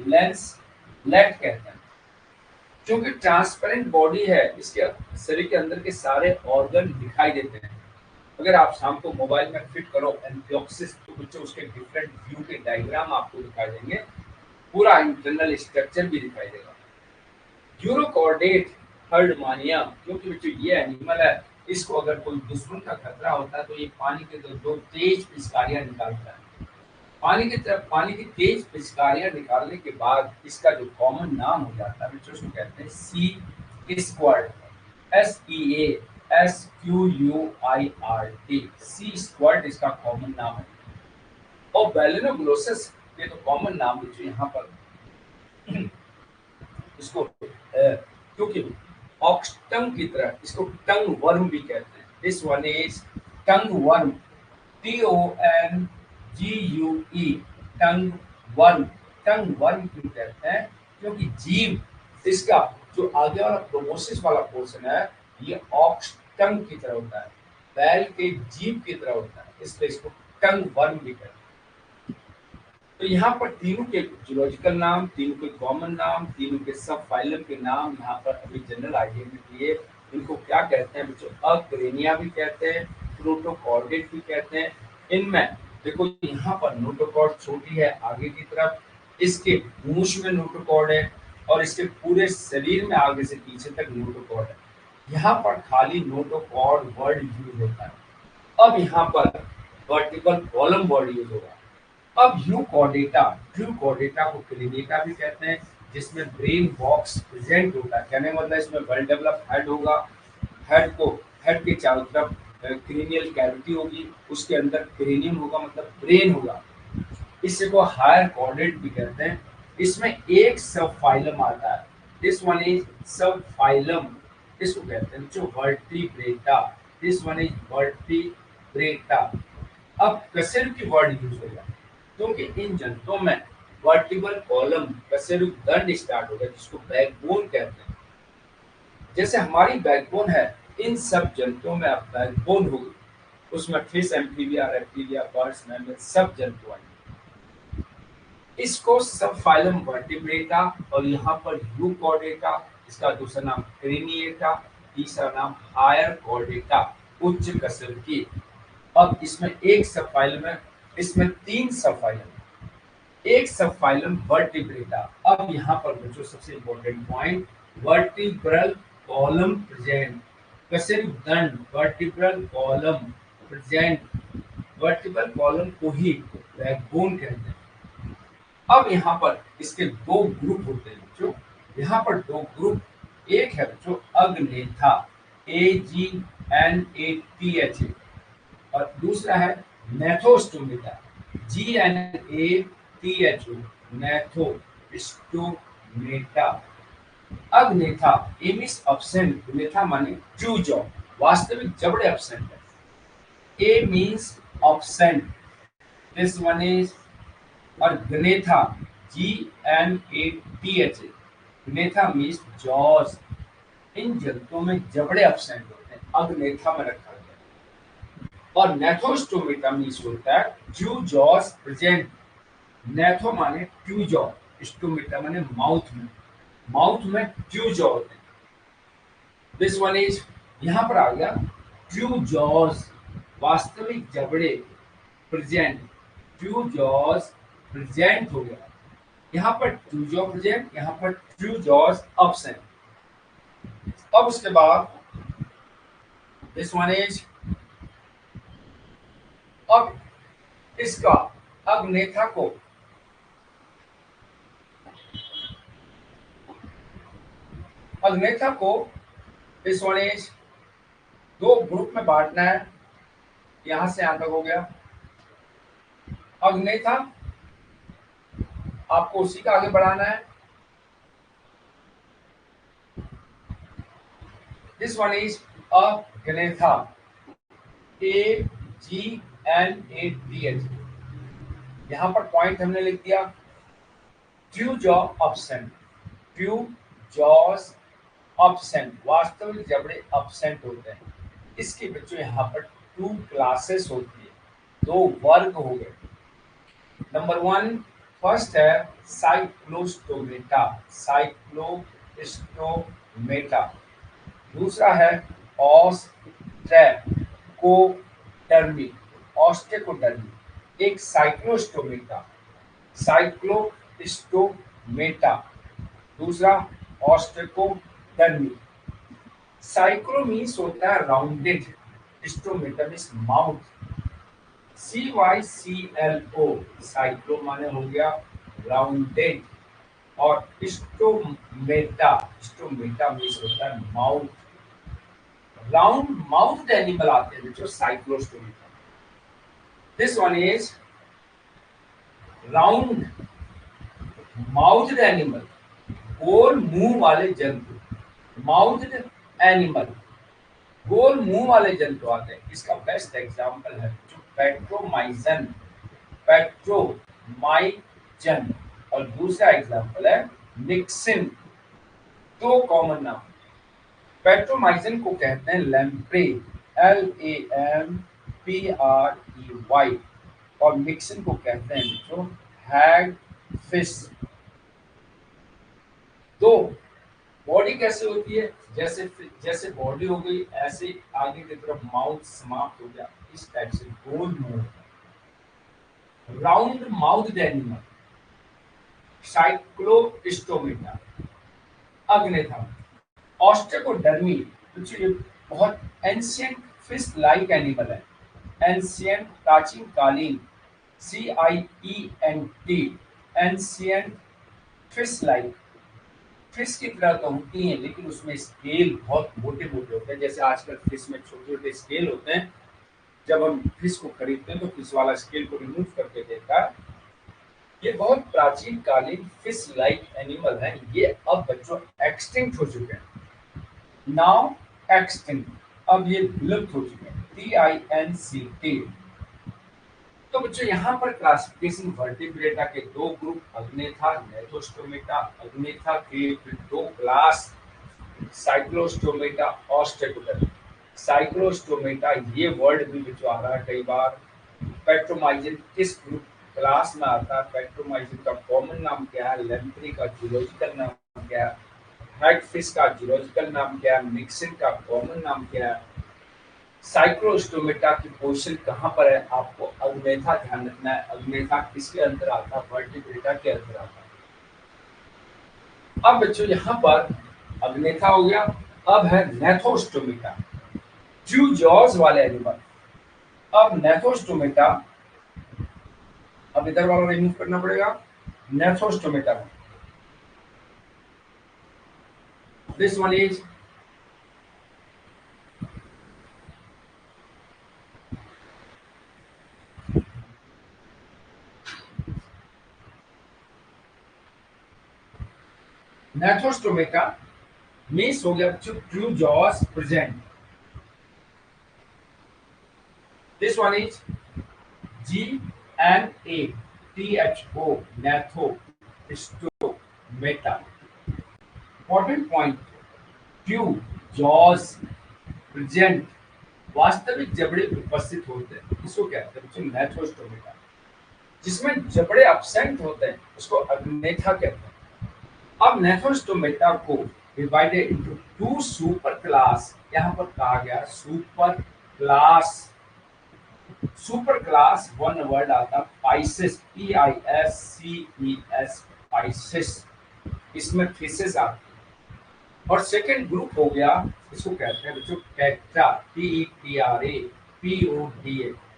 लेंस लेट कहते हैं। क्योंकि ट्रांसपेरेंट बॉडी है, इसके शरीर के अंदर के सारे ऑर्गन दिखाई देते हैं। अगर आप शाम को मोबाइल में फिट करो एम्फिऑक्सिस, तो बच्चों उसके डिफरेंट व्यू के डायग्राम आपको दिखाई देंगे, पूरा इंटरनल स्ट्रक्चर भी दिखाई देगा। यूरोकॉर्डेट हर्डमानिया, क्योंकि बच्चों ये एनिमल है, इसको अगर कोई दुश्मन का खतरा होता है तो ये पानी के दो तेज पिचकारियां निकालता है। पानी की तेज पिचकारियां निकालने के बाद इसका जो कॉमन नाम हो जाता है बच्चों, उसको कहते हैं सी स्क्वाड, SEASQUIRT, सी स्क्वाड इसका कॉमन नाम है। और बैलेनोग्लोसस ये तो कॉमन नाम बच्चों यहाँ पर इसको क्योंकि ऑक्सटंग की तरह इसको टंग वर्म भी कहते हैं। This one is tongue worm, TONGUE, tongue worm. Tongue worm क्यों कहते हैं? क्योंकि जीभ, इसका जो आगे वाला प्रोबोसिस वाला पोर्शन है, ये ऑक्सटंग की तरह होता है, बैल के जीभ की तरह होता है, इसलिए इसको टंग वर्म भी कहते हैं। तो यहाँ पर तीनों के जूलॉजिकल नाम, तीनों के कॉमन नाम, तीनों के सब फाइलम के नाम यहाँ पर अभी जनरल आइडिया में दिए। इनको क्या कहते हैं बच्चों? अक्रेनिया भी कहते हैं, प्रोटोकॉर्डेट भी कहते हैं। इनमें देखो यहाँ पर नोटोकॉर्ड छोटी है आगे की तरफ, इसके पूंछ में नोटोकॉर्ड है, और इसके पूरे शरीर में आगे से पीछे तक नोटोकॉर्ड है। यहाँ पर खाली नोटोकॉर्ड वर्ड यूज होता है। अब यहाँ पर वर्टिकल कॉलम वर्ड यूज होगा। अब यू कॉर्डेटा को क्रिनेटा भी कहते हैं, जिसमें ब्रेन बॉक्स प्रेजेंट होता है। कहने का मतलब इसमें वेल डेवलप हेड होगा। हेड को हेड के चारों तरफ क्रेनियल कैविटी होगी, उसके अंदर क्रेनियम होगा मतलब ब्रेन होगा। इसी को हायर कॉर्डेट भी कहते हैं। इसमें एक सब फाइलम आता है। दिस वन इज सब फाइलम। इसको कहते हैं जो vertebrata. This one is vertebrata. अब कशेरुकी की वर्ड यूज होगा, क्योंकि इन जंतुओं में वर्टिबल कॉलम कशेरुक दंड स्टार्ट होगा, जिसको बैकबोन कहते हैं। जैसे हमारी बैकबोन है, इन सब जंतुओं में अब बैकबोन होगी। उसमें fish, amphibia, reptilia, birds, mammal सब जंतु आएंगे। इसको सब फाइलम वर्टिब्रेटा, और यहाँ पर यूकॉर्डेटा, इसका दूसरा नाम क्रेनिएटा, तीसरा नाम हायर कॉर्डेटा, उच्च कशेरुकी। अब इसमें एक सब फाइलम है, इसमें तीन सब फाइलम है। एक सब फाइलम वर्टिब्रेटा। अब यहाँ पर बच्चों सबसे important point, vertebral column present. कशेरुकदंड vertebral column present. Vertebral column को ही बैकबोन कहते हैं। अब यहाँ पर इसके दो ग्रुप होते हैं बच्चों। यहाँ पर दो ग्रुप, एक है बच्चों अग्नेथा, AGNATH, और दूसरा है gnathostomata, GNATHO, gnathostomata. Agnatha a means absent, gnatha माने ट्रू जॉ, वास्तविक जबड़े absent है। A means absent, this one is, और ग्नेथा, GNATH, ग्नेथा मीन्स जॉज। इन जंतुओं में जबड़े absent होते हैं, अग्नेथा में रखा गया। और नेथोस्टोमेटा मीन्स होता है ट्रू जॉज प्रेजेंट। नेथो माने ट्रू जॉ, स्टोमेटा माने माउथ में, माउथ में ट्रू जॉ होते हैं। दिस वन इज, यहाँ पर आ गया ट्रू जॉज, वास्तविक जबड़े प्रेजेंट। ट्रू जॉज प्रेजेंट हो गया, यहाँ पर ट्रू जॉ प्रेजेंट, यहाँ पर ट्रू जॉज absent। अब उसके बाद दिस वन इज, अब इसका अग्नेथा को, अग्नेथा को दिस वन इज दो ग्रुप में बांटना है। यहां से यहां तक हो गया अग्नेथा, आपको उसी का आगे बढ़ाना है। This one is agnatha, AGNATH। यहाँ पर पॉइंट हमने लिख दिया, true jaw absent, true jaws absent, वास्तविक जबड़े absent होते हैं। इसके बच्चों यहाँ पर टू क्लासेस होती है, दो वर्ग हो गए। नंबर वन, फर्स्ट है साइक्लोस्टोमेटा, साइक्लोस्टोमेटा। दूसरा है ऑस्ट्रेकोडर्मी, ऑस्ट्रेकोडर्मी। एक साइक्लोस्टोमेटा, साइक्लोस्टोमेटा, दूसरा ऑस्ट्रेकोडर्मी। साइक्लो मीन्स होता है rounded, stomata means mouth, CYCLO, cyclo माने हो गया राउंडेड, और स्टोमेटा, स्टोमेटा मीन्स होता है माउथ। राउंड माउथ एनिमल आते हैं जो cyclostomata. This one is round mouth animal, गोल मुंह वाले जंतु, माउथ एनिमल, गोल मुंह वाले जंतु आते हैं। इसका बेस्ट एग्जांपल है जो पेट्रोमाइजन, पेट्रोमाइजन, और दूसरा एग्जांपल है मिक्सिन। दो कॉमन नाम, पेट्रोमाइजन को कहते हैं लैम्प्रे, LAMPREY, और मिक्सिन को कहते हैं जो हैग फिश। दो बॉडी कैसे होती है, जैसे जैसे बॉडी हो गई ऐसे आगे की तरफ माउथ समाप्त हो गया, इस टाइप से गोल मुंह, round mouth animal, cyclostomata, agnatha. Ostracodermi तो ये बहुत एंशियंट फिश लाइक एनिमल है। एंशियंट प्राचीन कालीन, CIENT, ancient fish like, fish की तरह तो होती हैं लेकिन उसमें स्केल बहुत मोटे मोटे होते हैं। जैसे आजकल फिश में छोटे छोटे स्केल होते हैं, जब हम फिश को खरीदते हैं तो फिश वाला स्केल को रिमूव करके देता है। ये बहुत प्राचीन कालीन फिश लाइक एनिमल है। ये अब बच्चों एक्सटिंक्ट हो चुके हैं, नाउ एक्सटिंक्ट, अब ये विलुप्त हो चुके हैं, TINCT। तो बच्चों यहाँ पर क्लासिफिकेशन वर्टिब्रेटा के दो ग्रुप, अग्नेथा, नेथोस्टोमेटा। अग्नेथा के फिर दो क्लास, साइक्लोस्टोमेटा और स्टेगोडन। साइक्लोस्टोमेटा ये वर्ड भी बच्चों आ रहा है कई बार। पेट्रोमाइजिन किस ग्रुप क्लास में आता है? पेट्रोमाइजिन का कॉमन नाम क्या है? लेम्प्री का जूलॉजिकल नाम क्या है? हैगफिश का जूलॉजिकल नाम क्या है? मिक्सिन का कॉमन नाम क्या है? साइक्लोस्टोमेटा की पोजीशन कहाँ पर है? आपको अग्नेथा ध्यान रखना है। अग्नेथा किसके अंदर आता है? वर्टिब्रेटा के अंदर आता है। अब बच्चों यहाँ पर अग्नेथा हो गया, अब है नेथोस्टोमेटा, ट्रू जॉज वाले एनिमल। अब नेथोस्टोमेटा, अब इधर वाला रिमूव करना पड़ेगा। Gnathostomata, this one is gnathostomata means हो गया बच्चों true jaws present. This one is GNATHO, gnatho stomata. Important point, true jaws present, वास्तविक जबड़े उपस्थित होते हैं, इसको कहते हैं बच्चों नेथोस्टोमेटा। जिसमें जबड़े अब्सेंट होते हैं उसको अग्नेथा कहते हैं। अब नेथोस्टोमेटा को divided into two super class, यहाँ पर कहा गया super class. Super class one word आता पाइसेस, PISCES, पाइसेस, इसमें फिशेस आती है। और सेकंड ग्रुप हो गया, इसको कहते हैं बच्चों tetra, TETRA,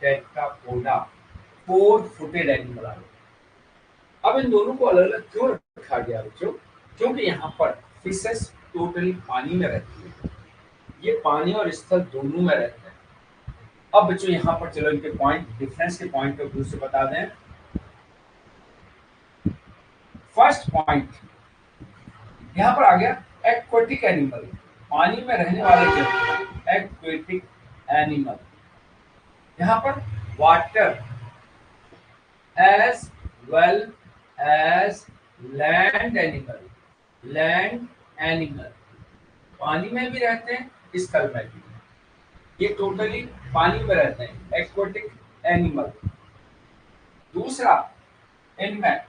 tetrapoda, four footed animal आ गए। अब इन दोनों को अलग अलग क्यों रखा गया बच्चों? क्योंकि यहाँ पर फिशेस टोटली पानी में रहती है, ये पानी और स्थल दोनों में रहते हैं। अब बच्चों यहाँ पर चलो इनके पॉइंट, डिफरेंस के पॉइंट ऑफ व्यू से बता दें। फर्स्ट पॉइंट यहाँ पर आ गया एक्वेटिक एनिमल, पानी में रहने वाले जंतु, एक्वेटिक एनिमल। यहाँ पर water as well as land animal, land animal, पानी में भी रहते हैं, स्थल में भी, ये टोटली पानी में रहते हैं, एक्वेटिक एनिमल। दूसरा, इनमें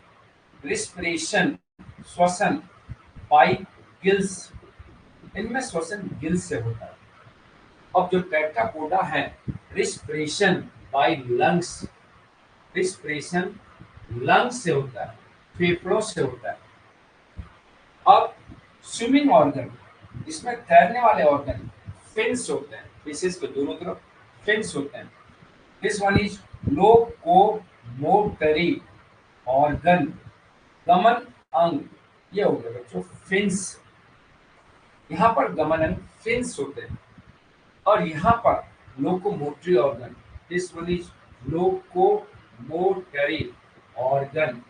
रिस्पिरेशन, श्वसन बाई गिल्स, इनमें श्वसन गिल्स से होता है। अब जो टेट्रापोडा है, respiration by lungs, respiration lungs से होता है, फेफड़ों से होता है। अब स्विमिंग ऑर्गन, इसमें तैरने वाले ऑर्गन फिन्स होते हैं, फिशेस के दोनों तरफ फिन्स होते हैं। This one is locomotory organ, गमन अंग, ये हो गया बच्चों फिन्स। यहाँ पर गमन अंग फिन्स होते हैं। और यहाँ पर locomotory organ, this one is locomotory organ,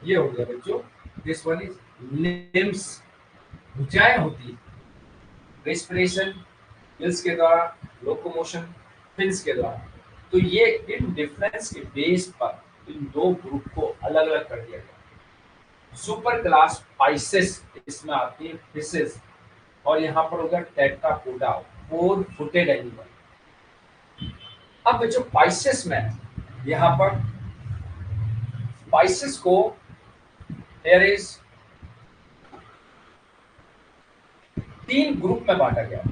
ये हो गया बच्चों। दिस वन इज लिम्स, भुजाएं होती है, रेस्पिरेशन गिल्स के द्वारा, लोकोमोशन फिन्स के द्वारा। तो ये इन डिफरेंस के बेस पर इन दो ग्रुप को अलग अलग कर दिया गया। सुपर क्लास पाइसेस, इसमें आती है फिशेस, और यहाँ पर होगा टेट्रापोडा, फोर फुटेड एनिमल। अब जो पाइसेस में, यहाँ पर पाइसेस को देयर इज तीन ग्रुप में बांटा गया।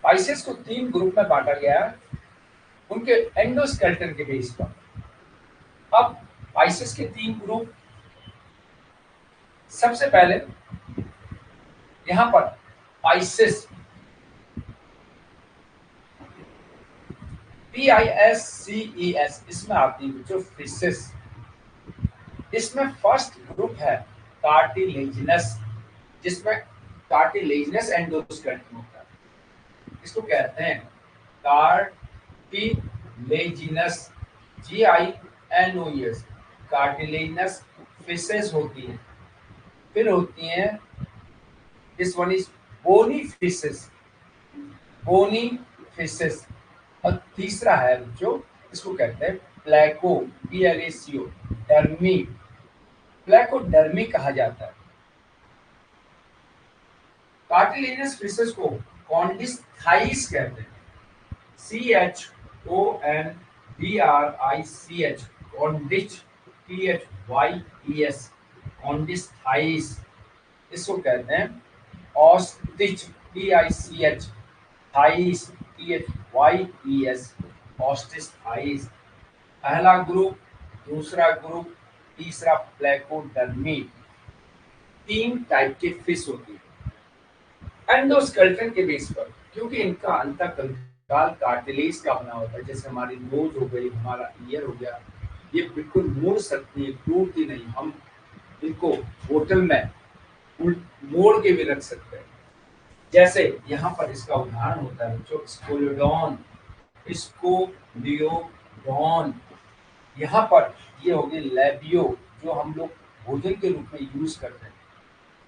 पाइसेस को तीन ग्रुप में बांटा गया है उनके एंडोस्केलेटन के बेस पर। अब पाइसेस के तीन ग्रुप, सबसे पहले यहाँ पर पाइसेस PISCES इसमें आती है जो फिशेस। इसमें फर्स्ट ग्रुप है कार्टिलेजिनस, जिसमें कार्टिलेजिनस एंडोस्केलेटन होता है। इसको कहते हैं कार्टिलेजिनस, GINOES, कार्टिलेजिनस फिशेस होती हैं। फिर होती हैं, this one is bony fishes, bony fishes. और तीसरा है जो इसको कहते हैं प्लेको, PLACO डर्मी, प्लेकोडर्मी कहा जाता है। कार्टिलेजिनस फिशेस को कॉन्डिस्थाइस कहते हैं, CHONDRICH, कॉन्डिच, THYES, कॉन्डिस्थाइस। इसको कहते हैं ऑस्टिच, TICH, थाइस, THYES, ऑस्टिस्थाइस। पहला ग्रुप, दूसरा ग्रुप, तीसरा प्लेकोडर्मी। 3 टाइप के फिश होती है एंडोस्केलेटन के बेस पर, क्योंकि इनका अंतःकंकाल कार्टिलेज का बना होता है। जैसे हमारी नोज हो गई, हमारा ईयर हो गया, ये बिल्कुल मुड़ सकती है, टूटती नहीं। हम इनको बोतल में मोड़ के भी रख सकते हैं। जैसे यहाँ पर इसका उदाहरण होता है जो स्कोलियोडॉन, स्कोलियोडॉन। यहाँ पर ये हो गई लेबियो, जो हम लोग भोजन के रूप में यूज करते हैं।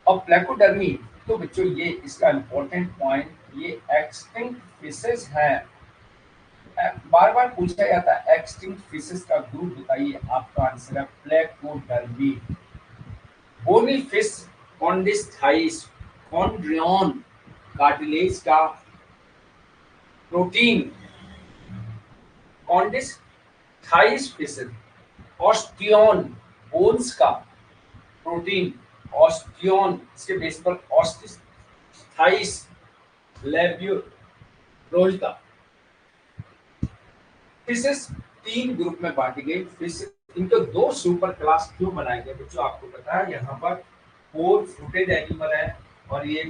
और प्लेकोडर्मी, तो बच्चों ये इसका इंपॉर्टेंट पॉइंट, ये एक्सटिंक्ट फिशेस हैं। बार बार पूछा जाता है एक्सटिंक्ट फिशेस का ग्रुप बताइए, आपका आंसर है प्लेकोडर्मी। बोनी फिश, कॉन्डिस्थाइस, कॉन्ड्रियन कार्टिलेज का प्रोटीन, कॉन्डिस्थाइस फिशेस, ऑस्टियोन बोन्स का प्रोटीन, ऑस्टियोन इसके बेस पर ऑस्टिस्थाइस, लेब्यूरोल्टा। फिशेस 3 ग्रुप में बांटी गई। फिश, इनको 2 सुपर क्लास क्यों बनाए गए बच्चों, आपको पता है। यहाँ पर 4 फुटेड एनिमल है और ये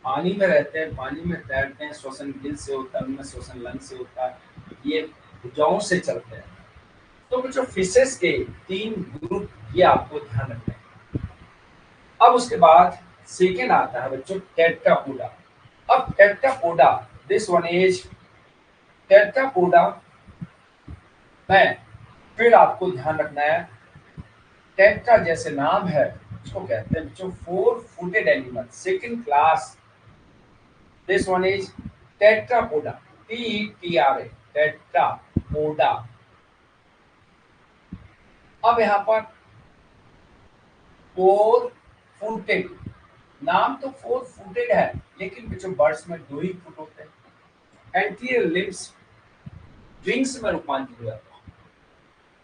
पानी में रहते हैं, पानी में तैरते हैं, श्वसन गिल से होता है, उनमें श्वसन लंग से होता है, ये भुजाओं से चलते हैं। तो बच्चों फिशेस के 3 ग्रुप ये आपको ध्यान रखना है। अब उसके बाद सेकेंड आता है बच्चों टेट्रापोडा। अब Tetrapoda, this one is Tetrapoda में फिर आपको ध्यान रखना है, टेट्रा जैसे नाम है, इसको कहते हैं बच्चों 4 footed animal, second class. This one is Tetrapoda, TETRA, Tetrapoda. अब यहाँ पर 4 फुटेड, नाम तो 4 फुटेड है, लेकिन बच्चों बर्ड्स में 2 ही फुट होते हैं। एंटीरियर लिम्स विंग्स में रूपांतरित हो जाता है।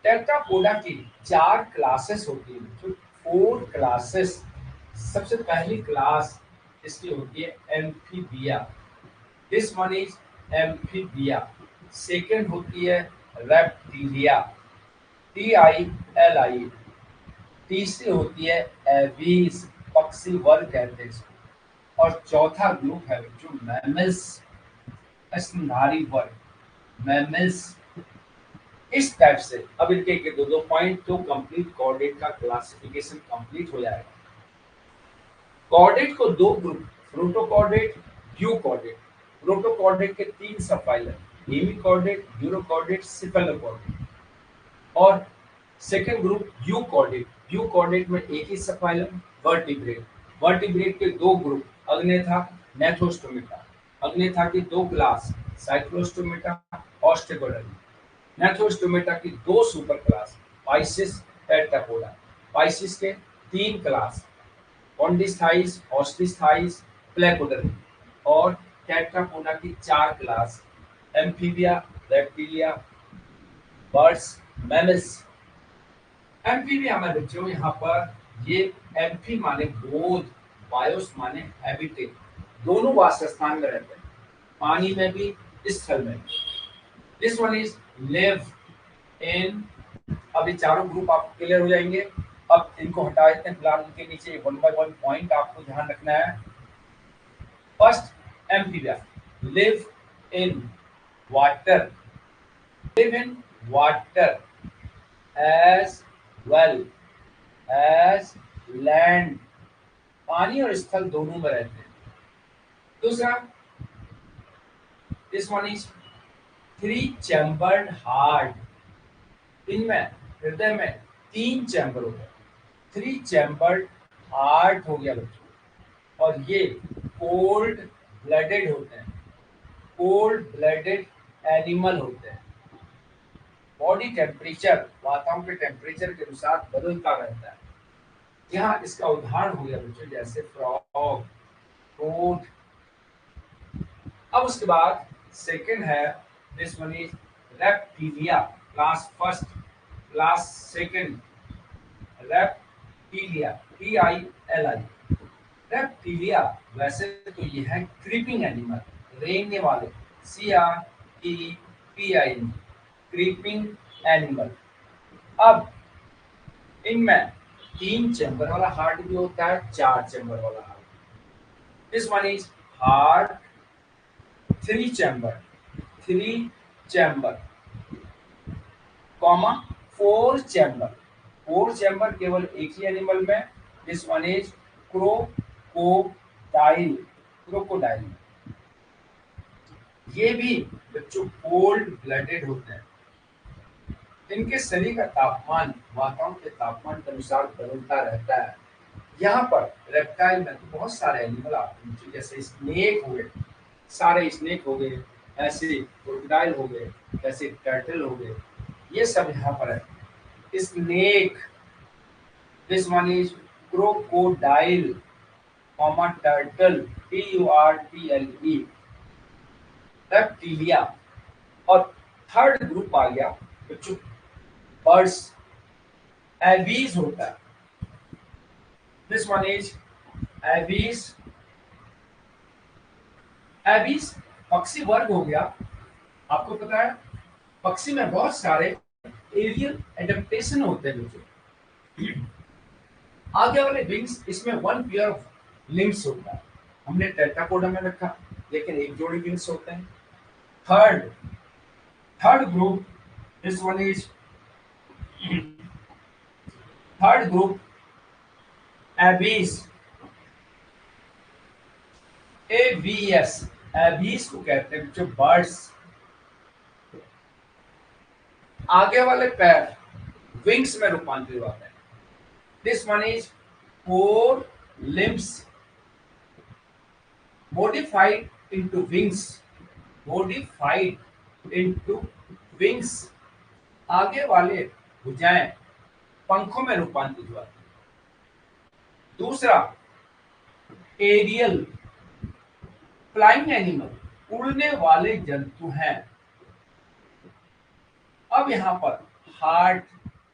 टेट्रापोडा की 4 क्लासेस होती है, जो 4 क्लासेस। सबसे पहली क्लास इसकी होती है amphibia, this one is amphibia. Second होती है रेप्टिलिया, TILI। तीसरी होती है एवीज, पक्षी वर्ग कहते हैं इसको। और चौथा ग्रुप है जो मैमल्स, स्तनधारी वर्ग, मैमल्स। इस टाइप से अब इनके के 2-2 पॉइंट, तो कंप्लीट कॉर्डेट का क्लासिफिकेशन कंप्लीट हो जाएगा। कॉर्डेट को 2 ग्रुप, प्रोटोकॉर्डेट, यूकॉर्डेट। प्रोटोकॉर्डेट के 3 सब फाइलम, हेमिकॉर्डेट, यूरोकॉर्डेट, सिफेलोकॉर्डेट। और सेकेंड ग्रुप यूकॉर्डेट, यूकॉर्डेट में एक ही सब फाइलम, वर्टिब्रेट। वर्टिब्रेट के 2 ग्रुप, अग्नेथा, नेथोस्टोमेटा। अग्नेथा की 2 क्लास, साइक्लोस्टोमेटा, ऑस्टेगोडर्मी। नेथोस्टोमेटा की 2 super class, Pisces, Tetrapoda. Pisces के 3 क्लास, कॉन्डिस्थाइस, ऑस्टिस्थाइस, प्लेकोडर्मी। और टेट्रापोडा की 4 class, amphibia, reptilia, birds, mammals. Amphibia में बच्चों यहाँ पर ये एम्फी माने बोध, बायोस माने हैबिटेट, दोनों वासस्थान में रहते हैं, पानी में भी, स्थल में भी। This one is live in. अब ये चारों ग्रुप आपको क्लियर हो जाएंगे। अब इनको हटा देते हैं फिलहाल, उनके नीचे 1 बाय 1 पॉइंट आपको ध्यान रखना है। First amphibia, live in water, live in water as well as land, पानी और स्थल दोनों में रहते हैं। दूसरा, this one is three chambered heart, इनमें हृदय में तीन चैम्बर होते हैं। थ्री चैम्बर्ड हार्ट हो गया बच्चों, और ये कोल्ड ब्लडेड होते हैं, कोल्ड ब्लडेड एनिमल होते हैं। बॉडी टेम्परेचर वातावरण के टेम्परेचर के अनुसार बदलता रहता है। यहाँ इसका उदाहरण हो गया बच्चों, जैसे फ्रॉग, टोड। अब उसके बाद सेकंड है, this one is reptilia, class first, class second, reptilia, TILI। Reptilia वैसे तो ये है क्रीपिंग एनिमल, रेंगने वाले, CREPING, क्रीपिंग एनिमल। अब इनमें तीन चैम्बर वाला हार्ट भी होता है, चार चैम्बर वाला heart. This one is heart three chamber, three chamber, comma four chamber, four chamber केवल एक ही एनिमल में। This one is crocodile, crocodile. ये भी बच्चों कोल्ड ब्लडेड होते हैं। इनके शरीर का तापमान वातावरण के तापमान के अनुसार बदलता रहता है। यहाँ पर रेप्टाइल में तो बहुत सारे एनिमल आते हैं, जैसे स्नेक हो गए, सारे स्नेक हो गए, ऐसे क्रोकोडाइल हो गए, ऐसे टर्टल हो गए, ये सब यहाँ पर है। Snake, this one is crocodile, comma turtle, TURTLE, reptilia. और थर्ड ग्रुप आ गया बच्चों बर्ड्स, एबीज होता है। This one is Abies, Abies पक्षी वर्ग हो गया। आपको पता है पक्षी में बहुत सारे एरियल एडेप्टेशन होते हैं बच्चों। आगे वाले विंग्स, इसमें वन पेयर ऑफ लिम्स होता है, हमने टेट्रापोडा में रखा, लेकिन एक जोड़ी विंग्स होते हैं। Third, third group, this one is third group Abies, ABS, Abies को कहते हैं जो बर्ड्स। आगे वाले पैर विंग्स में रूपांतरित होते हैं। This one is four limbs modified into wings, modified into wings। आगे वाले भुजाएं पंखों में रूपांतरित हुआ। दूसरा, एरियल, फ्लाइंग एनिमल, उड़ने वाले जंतु हैं। अब यहाँ पर हार्ट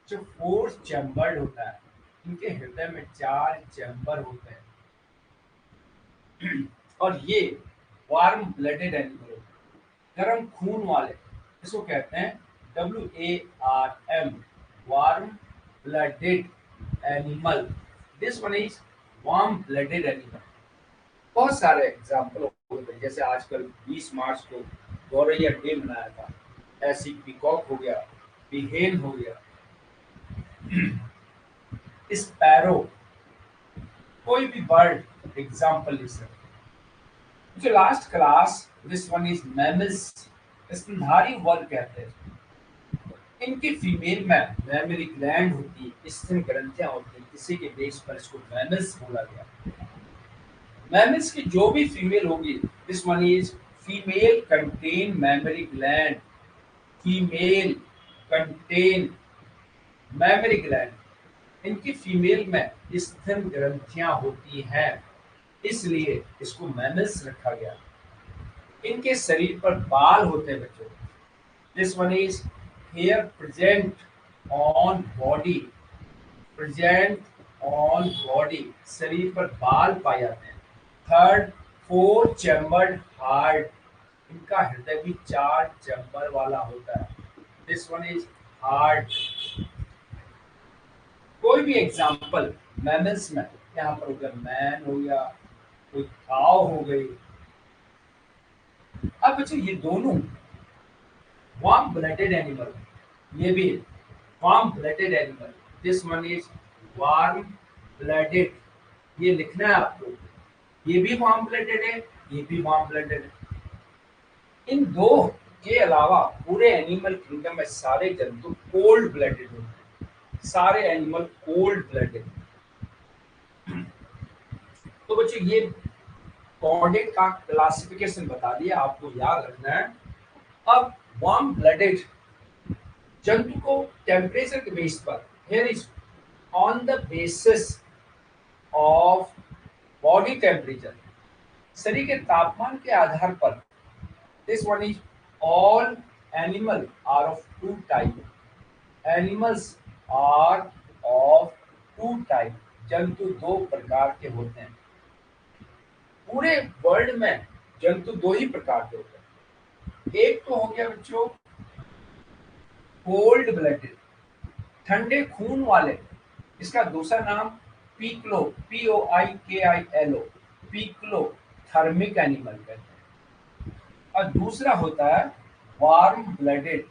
जो फोर चैम्बर्ड होता है, इनके हृदय में चार चैम्बर होते हैं, और ये वार्म ब्लडेड एनिमल होते हैं, गर्म खून वाले, इसको कहते हैं WARM, warm blooded animal. This one is warm blooded animal. बहुत सारे एग्जाम्पल होते हैं, जैसे आजकल 20 मार्च को गौरैया डे मनाया था, ऐसी पीकॉक हो गया, बिहेन हो गया, स्पैरो, कोई भी बर्ड एग्जाम्पल ले सकते। जो last class, this one is mammals, स्तनधारी वर्ग कहते हैं। इनकी फीमेल में मैमरी ग्लैंड होती है, स्तन ग्रंथियां होती हैं, इसी के बेस पर इसको मैमल्स बोला गया। मैमल्स की जो भी फीमेल होगी, this one is female contain mammary gland, female contain mammary gland. इनकी फीमेल में स्तन ग्रंथियां होती हैं, इसलिए इसको मैमल्स रखा गया। इनके शरीर पर बाल होते हैं बच्चों। This one is here present on body, present on body, शरीर पर बाल पाए जाते हैं। थर्ड, फोर चैम्बर्ड हार्ट, इनका हृदय भी चार चैम्बर वाला होता है। This one is heart. कोई भी एग्जाम्पल मैमल्स में, यहाँ पर हो गया मैन हो गया, कोई काव हो गई। अब बच्चों ये दोनों वार्म ब्लडेड एनिमल, ये भी warm blooded animal, this one is warm blooded, ये लिखना है आपको। ये भी वार्म ब्लडेड है, ये भी वार्म ब्लडेड है। इन दो के अलावा पूरे एनिमल किंगडम में सारे जंतु कोल्ड ब्लडेड होते हैं, सारे एनिमल कोल्ड ब्लडेड। तो बच्चों ये कॉर्डेट का क्लासिफिकेशन बता दिया, आपको याद रखना है। अब वार्म ब्लडेड जंतु को टेम्परेचर के बेस पर, here is on the basis of body temperature, शरीर के तापमान के आधार पर, this one is all animal are of two type, animals are of two type, जंतु दो प्रकार के होते हैं। पूरे वर्ल्ड में जंतु दो ही प्रकार के होते हैं। एक तो हो गया बच्चों कोल्ड ब्लडेड, ठंडे खून वाले, इसका दूसरा नाम पीक्लो, POIKILO, पीक्लो थर्मिक एनिमल कहते हैं। और दूसरा होता है वार्म ब्लडेड,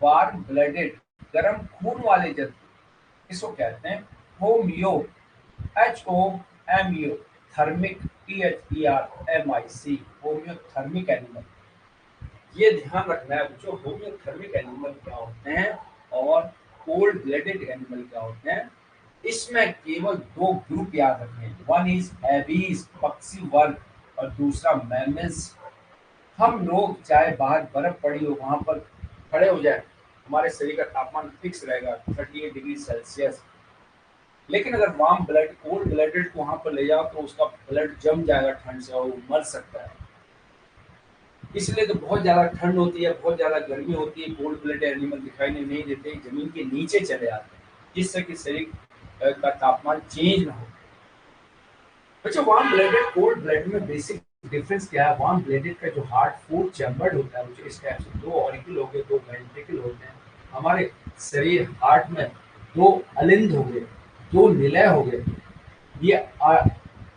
वार्म ब्लडेड गर्म खून वाले जंतु, इसको कहते हैं homeo, HOMO thermic, THERMIC, homeothermic animal. ये ध्यान रखना है बच्चों, होम्योथर्मिक एनिमल क्या होते हैं और कोल्ड ब्लडेड एनिमल क्या होते हैं। इसमें केवल दो ग्रुप याद रखने हैं, वन इज एबीज पक्षी वर्ग और दूसरा मैमल्स। हम लोग चाहे बाहर बर्फ पड़ी हो वहां पर खड़े हो जाए, हमारे शरीर का तापमान फिक्स रहेगा 38 डिग्री सेल्सियस, लेकिन अगर वार्म ब्लड कोल्ड ब्लडेड को वहां पर ले जाओ तो उसका ब्लड जम जाएगा ठंड से और वो मर सकता है। इसलिए तो बहुत ज्यादा ठंड होती है, बहुत ज्यादा गर्मी होती है, कोल्ड ब्लडेड एनिमल दिखाई नहीं देते, जमीन के नीचे चले आते हैं, जिससे कि शरीर का तापमान चेंज ना हो। बच्चों वार्म ब्लडेड कोल्ड ब्लडेड में बेसिक डिफरेंस क्या है। वार्म ब्लडेड का जो हार्ट फोर चैम्बर्ड होता है बच्चों, इस टाइप से दो ऑरिकल हो गए, दो वेंट्रिकल होते हैं। हमारे शरीर हार्ट में दो अलिंद हो गए, दो निलय हो गए। ये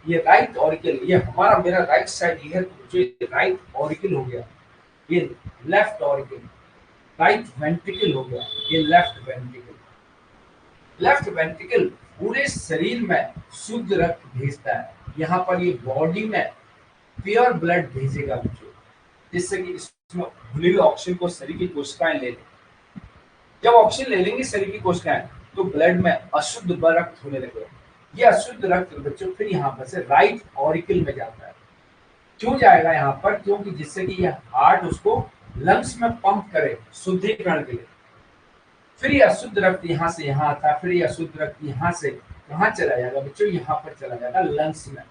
ये राइट ऑरिकल, ये हमारा मेरा राइट साइड, ये है जो राइट ऑरिकल हो गया, ये लेफ्ट ऑरिकल, राइट वेंट्रिकल हो गया, ये लेफ्ट वेंट्रिकल। लेफ्ट वेंट्रिकल पूरे शरीर में शुद्ध रक्त भेजता है, यहाँ पर ये बॉडी में प्योर ब्लड भेजेगा बच्चों, जिससे कि इसमें भूले हुए ऑक्सीजन को शरीर की कोशिकाएं ले लें। जब ऑक्सीजन ले लेंगे शरीर की कोशिकाएं तो ब्लड में अशुद्ध रक्त होने लगेगा। ये अशुद्ध रक्त बच्चों फिर यहाँ पर से राइट ऑरिकल में जाता है। क्यों जाएगा यहाँ पर? क्योंकि जिससे कि ये हार्ट उसको लंग्स में पंप करे शुद्धिकरण के लिए। फिर ये अशुद्ध रक्त यहाँ से यहाँ आता है, फिर ये अशुद्ध रक्त यहाँ से कहाँ चला जाएगा बच्चों? यहाँ पर चला जाएगा लंग्स में,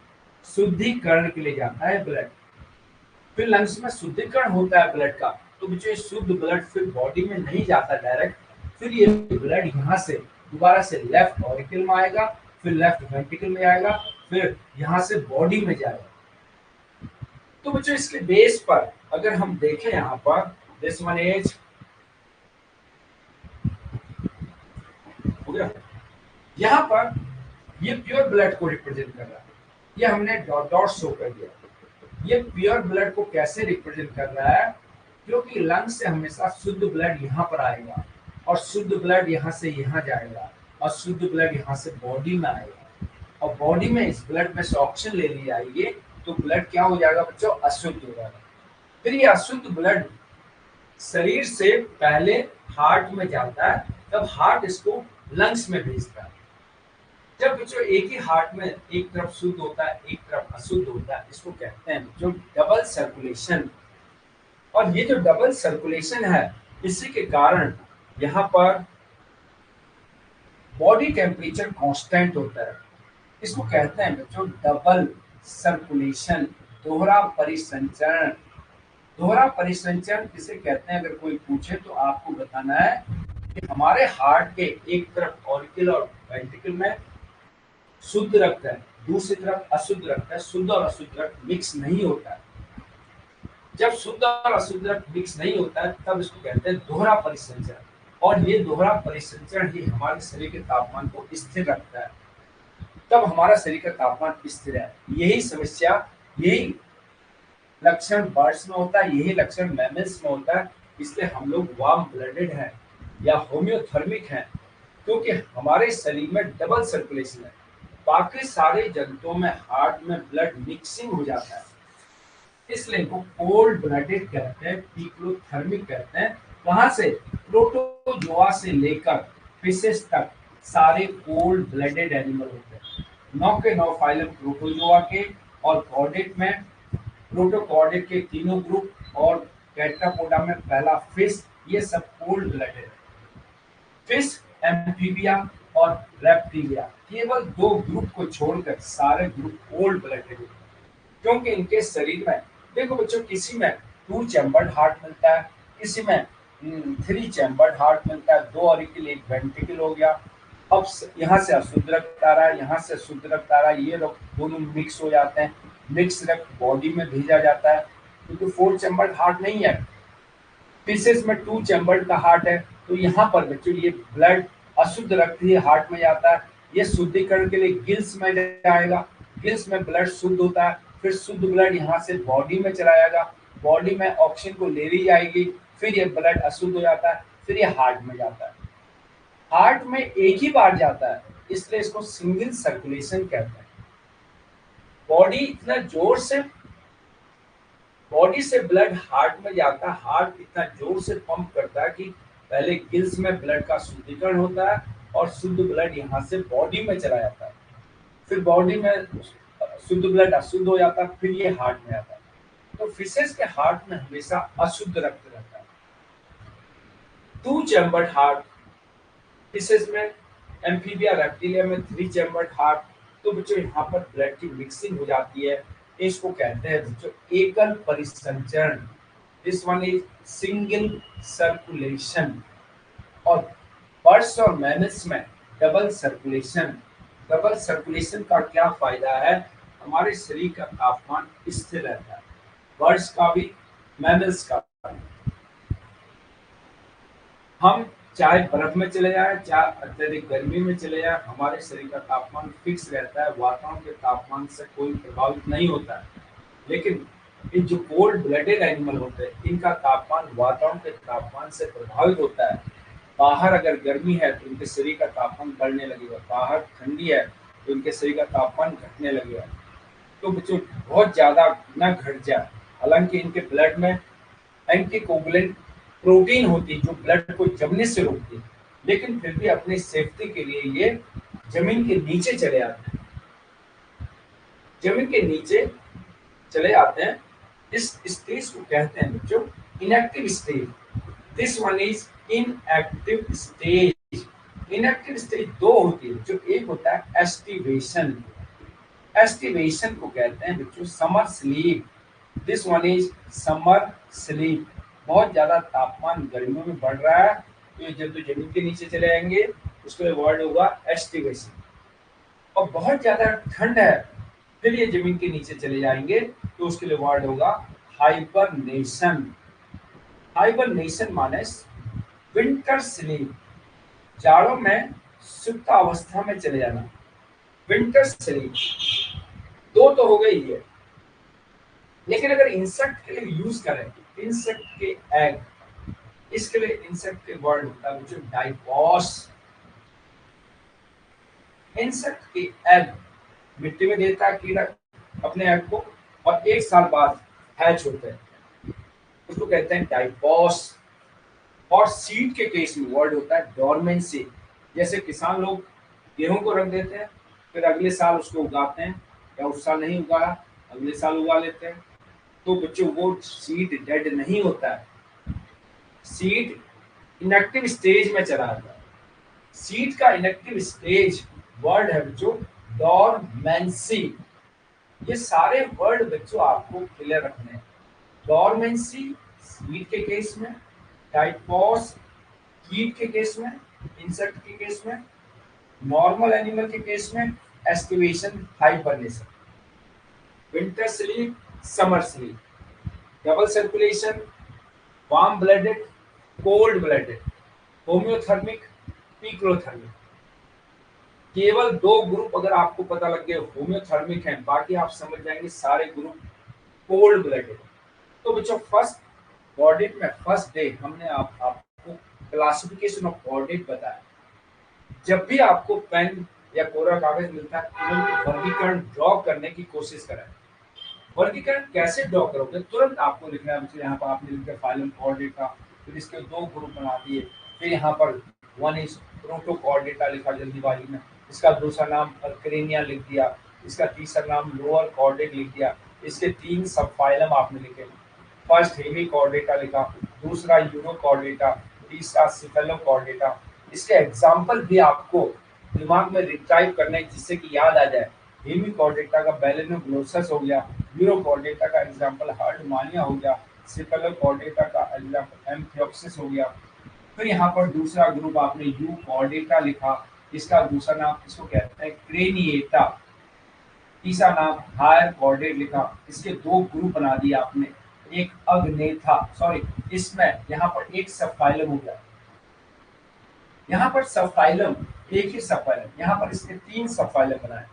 शुद्धिकरण के लिए जाता है ब्लड। फिर लंग्स में शुद्धिकरण होता है ब्लड का, तो बच्चों शुद्ध ब्लड फिर बॉडी में नहीं जाता डायरेक्ट, फिर ये ब्लड यहाँ से दोबारा से लेफ्ट ऑरिकल में आएगा, फिर लेफ्ट वेंट्रिकल में आएगा, फिर यहाँ से बॉडी में जाएगा। तो बच्चों इसके बेस पर अगर हम देखें यहाँ पर, दिस वन इज हो गया, यहाँ पर ये प्योर ब्लड को रिप्रेजेंट कर रहा है, ये हमने डॉट डॉट शो कर दिया। ये प्योर ब्लड को कैसे रिप्रेजेंट कर रहा है? क्योंकि लंग्स से हमेशा शुद्ध ब्लड यहाँ पर आएगा और शुद्ध ब्लड यहाँ से यहाँ जाएगा और शुद्ध ब्लड यहाँ से बॉडी में आएगा और बॉडी में इस ब्लड में से ऑक्सीजन ले ली जाएगी, तो ब्लड क्या हो जाएगा बच्चों? अशुद्ध हो जाएगा। फिर ये अशुद्ध ब्लड शरीर से पहले हार्ट में जाता है, तब हार्ट इसको लंग्स में भेजता है। जब बच्चों एक ही हार्ट में एक तरफ शुद्ध होता है एक तरफ अशुद्ध होता है, इसको कहते हैं जो डबल सर्कुलेशन। और ये जो डबल सर्कुलेशन है, इसी के कारण यहाँ पर बॉडी टेम्परेचर कांस्टेंट होता है। इसको कहते हैं बच्चों डबल सर्कुलेशन, दोहरा परिसंचरण। दोहरा परिसंचरण किसे कहते हैं अगर कोई पूछे तो आपको बताना है कि हमारे हार्ट के एक तरफ ऑरिकल और वेंट्रिकल में शुद्ध रक्त है, दूसरी तरफ अशुद्ध रक्त है, शुद्ध और अशुद्ध रक्त मिक्स नहीं होता है। जब शुद्ध और अशुद्ध रक्त मिक्स नहीं होता है तब इसको कहते हैं दोहरा परिसंचरण, और ये दोहरा परिसंचरण ही हमारे शरीर के तापमान को स्थिर रखता है, तब हमारा शरीर का तापमान स्थिर है। यही समस्या, यही लक्षण बर्ड्स में होता है, यही लक्षण मैमल्स में होता है, इसलिए हम लोग वार्म ब्लडेड हैं या होम्योथर्मिक हैं, क्योंकि हमारे शरीर में डबल सर्कुलेशन है। बाकी सारे जंतुओं में हार्ट में ब्लड मिक्सिंग हो जाता है, इसलिए इनको कोल्ड ब्लडेड कहते हैं, पीक्लोथर्मिक कहते हैं। वहां से प्रोटोजोआ से लेकर फिशेस तक सारे कोल्ड ब्लडेड एनिमल होते हैं। 9 के 9 फाइलम प्रोटोजोआ के, और कॉर्डेट में प्रोटोकॉर्डेट के तीनों ग्रुप, और टेट्रापोडा में पहला फिश, ये सब कोल्ड ब्लडेड है। फिश, एम्फीबिया और रेप्टिलिया, केवल 2 ग्रुप को छोड़कर सारे ग्रुप कोल्ड ब्लडेड है, क्योंकि इनके शरीर में, देखो बच्चों, किसी में 2 चैम्बर्ड हार्ट मिलता है, किसी में 3 चैम्बर्ड हार्ट मिलता है, 2 ऑरिकल, 1 वेंट्रिकल हो गया। अब यहाँ से अशुद्ध रक्त आ रहा है, यहाँ से शुद्ध रक्त आ रहा है, ये दोनों मिक्स हो जाते हैं, मिक्स रक्त बॉडी में भेजा जाता है, क्योंकि 4 चैम्बर्ड हार्ट नहीं है। फिशेस में 2 चैम्बर्ड का हार्ट है, तो यहाँ पर बच्चों ये ब्लड, अशुद्ध रक्त ही हार्ट में जाता है, ये शुद्धिकरण के लिए गिल्स में जाएगा, गिल्स में ब्लड शुद्ध होता है, फिर शुद्ध ब्लड यहाँ से बॉडी में चला जाएगा, बॉडी में ऑक्सीजन को ले ली जाएगी, फिर ये ब्लड अशुद्ध हो जाता है, फिर ये हार्ट में जाता है। हार्ट में एक ही बार जाता है, इसलिए इसको सिंगल सर्कुलेशन कहते हैं। बॉडी इतना जोर से, बॉडी से ब्लड हार्ट में जाता है, हार्ट इतना जोर से पंप करता है कि पहले गिल्स में ब्लड का शुद्धिकरण होता है, और शुद्ध ब्लड यहाँ से बॉडी में चला जाता है, फिर बॉडी में शुद्ध ब्लड अशुद्ध हो जाता है, फिर ये हार्ट में आता है। तो फिशेस के हार्ट में हमेशा अशुद्ध रक्त रहता है। 2 चैम्बर्ड हार्ट फिशेस में, एम्फीबिया रेप्टिलिया में 3 चैम्बर्ड हार्ट। तो बच्चों यहाँ पर ब्लड की मिक्सिंग हो जाती है, इसको कहते हैं बच्चों एकल परिसंचरण। This one is single circulation. और बर्ड्स और मैमल्स में डबल सर्कुलेशन। डबल सर्कुलेशन का क्या फायदा है? हमारे शरीर का तापमान स्थिर रहता है, बर्ड्स का भी, मैमल्स का भी। हम चाहे बर्फ में चले जाए, चाहे अत्यधिक गर्मी में चले जाए, हमारे शरीर का तापमान फिक्स रहता है, वातावरण के तापमान से कोई प्रभावित नहीं होता है। लेकिन इन जो कोल्ड ब्लडेड एनिमल होते हैं, इनका तापमान वातावरण के तापमान से प्रभावित होता है। बाहर अगर गर्मी है तो इनके शरीर का तापमान बढ़ने लगेगा, बाहर ठंडी है तो इनके शरीर का तापमान घटने लगेगा। तो बच्चों बहुत ज्यादा न घट जाए, हालांकि इनके ब्लड में एंटीकोगुलेंट प्रोटीन होती है जो ब्लड को जमने से रोकती है, लेकिन फिर भी अपनी सेफ्टी के लिए ये जमीन के नीचे चले आते हैं, जमीन के नीचे चले आते हैं। इस स्टेज को कहते हैं बच्चों inactive stage. This one is inactive stage. Inactive stage 2 होती है, जो एक होता है एस्टिवेशन। एस्टिवेशन को कहते हैं बच्चों summer sleep. This one is summer sleep. बहुत ज्यादा तापमान गर्मियों में बढ़ रहा है, तो ये जब तो जमीन के नीचे चले जाएंगे, उसके लिए वर्ड होगा एस्टिवेशन। और बहुत ज्यादा ठंड है, फिर ये जमीन के नीचे चले जाएंगे, तो उसके लिए वर्ड होगा हाइबरनेशन। हाइबरनेशन माने विंटर स्लीप, जाड़ों में सुप्त अवस्था में चले जाना, विंटर स्लीप। 2 तो हो गई है, लेकिन अगर इंसेक्ट के लिए यूज करें, इंसेक्ट के एग, इसके लिए इंसेक्ट के वर्ड होता है जो डाइपॉस। इंसेक्ट के एग मिट्टी में देता है कीड़ा अपने एग को, और 1 साल बाद हैच होते हैं, उसको कहते हैं डाइपॉस। और सीड के केस में वर्ड होता है डोरमेंसी। जैसे किसान लोग गेहूं को रख देते हैं, फिर अगले साल उसको उगाते हैं, या उस साल नहीं उगाया अगले साल उगा लेते हैं, तो बच्चों वो सीड डेड नहीं होता है, सीड इनएक्टिव स्टेज में चला जाता है। सीड का इनएक्टिव स्टेज वर्ड है बच्चों डोरमेंसी। ये सारे वर्ड बच्चों आपको क्लियर रखने हैं। डोरमेंसी सीड के केस में, डाइपॉस कीट के केस में, इंसेक्ट के केस में, नॉर्मल एनिमल के केस में aestivation, hibernation, winter sleep, summer sleep, double circulation, warm blooded, cold blooded, homeothermic, poikilothermic. केवल 2 ग्रुप अगर आपको पता लग गए होम्योथर्मिक हैं, बाकी आप समझ जाएंगे सारे ग्रुप कोल्ड ब्लडेड। तो बच्चों फर्स्ट कोऑर्डिनेट में फर्स्ट डे हमने आपको क्लासिफिकेशन ऑफ कोऑर्डिनेट बताया। जब भी आपको पेन या कोरा कागज मिलता है तुरंत वर्गीकरण ड्रॉ करने की कोशिश करें। वर्गीकरण कैसे ड्रॉ करोगे? तुरंत आपको लिखना है। जैसे यहाँ पर आपने लिखा फाइलम कोऑर्डिनेटा, फिर इसके दो ग्रुप बना दिए, फिर यहाँ पर वन इज प्रोटो कोऑर्डिनेटा लिखा जल्दीबाजी में, इसका दूसरा नाम क्रेनिया लिख दिया, इसका तीसरा नाम लोअर कोऑर्डिनेट लिख दिया, इसके तीन सब फाइलम आपने लिखे। फर्स्ट हेमी कोऑर्डिनेटा लिखा, दूसरा यूरो कोऑर्डिनेटा, तीसरा सिफेलो कोऑर्डिनेटा। इसके एग्जाम्पल भी आपको दिमाग में रिटाइप करने जिससे कि याद आ जाए। हेमी कोऑर्डिनेटा का बैलेनोग्लोसस हो गया, यूरो कोऑर्डिनेटा का एग्जाम्पल हार्डमानिया हो गया, सिफेलो कोऑर्डिनेटा का एग्जाम्पल एम्फियोक्सिस हो गया। फिर यहाँ पर दूसरा ग्रुप आपने यू कोऑर्डिनेटा लिखा, इसका दूसरा नाम इसको कहते हैं क्रेनिएटा, तीसरा नाम हायर कोऑर्डिनेट लिखा। इसके दो ग्रुप बना दिए आपने, एक अग्नेथा सॉरी, इसमें यहाँ पर एक सब फाइलम हो गया, यहाँ पर सब फाइलम एक ही सब फाइलम, यहाँ पर इसके तीन सब फाइलम बनाए,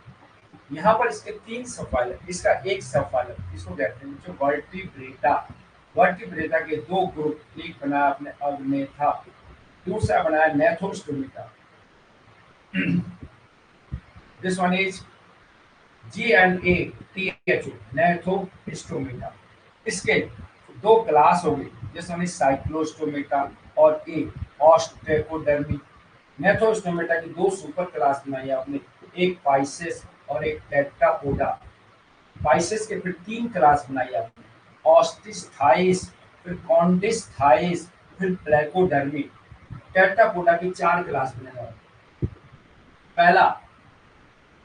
यहाँ पर इसके तीन सब फाइलम, इसका एक सब फाइलम, इसको कहते हैं जो वर्टिब्रेटा। वर्टिब्रेटा के दो ग्रुप, एक बनाया आपने अग्नेथा, दूसरा बनाया Gnathostomata. This one is GNATHO, Gnathostomata. इसके दो क्लास हो गई, जिसमें साइक्लोस्टोमेटा और एक ऑस्टेकोडर्मी। नेथोस्टोमेटा की दो सुपर क्लास बनाई आपने, एक पाइसेस और एक टेट्रापोडा। पाइसेस के फिर तीन क्लास बनाई आपने, ऑस्टिस्थाइस, फिर कॉन्डिस्थाइस, फिर प्लेकोडर्मी। टेट्रापोडा की चार क्लास बनाई आपने, पहला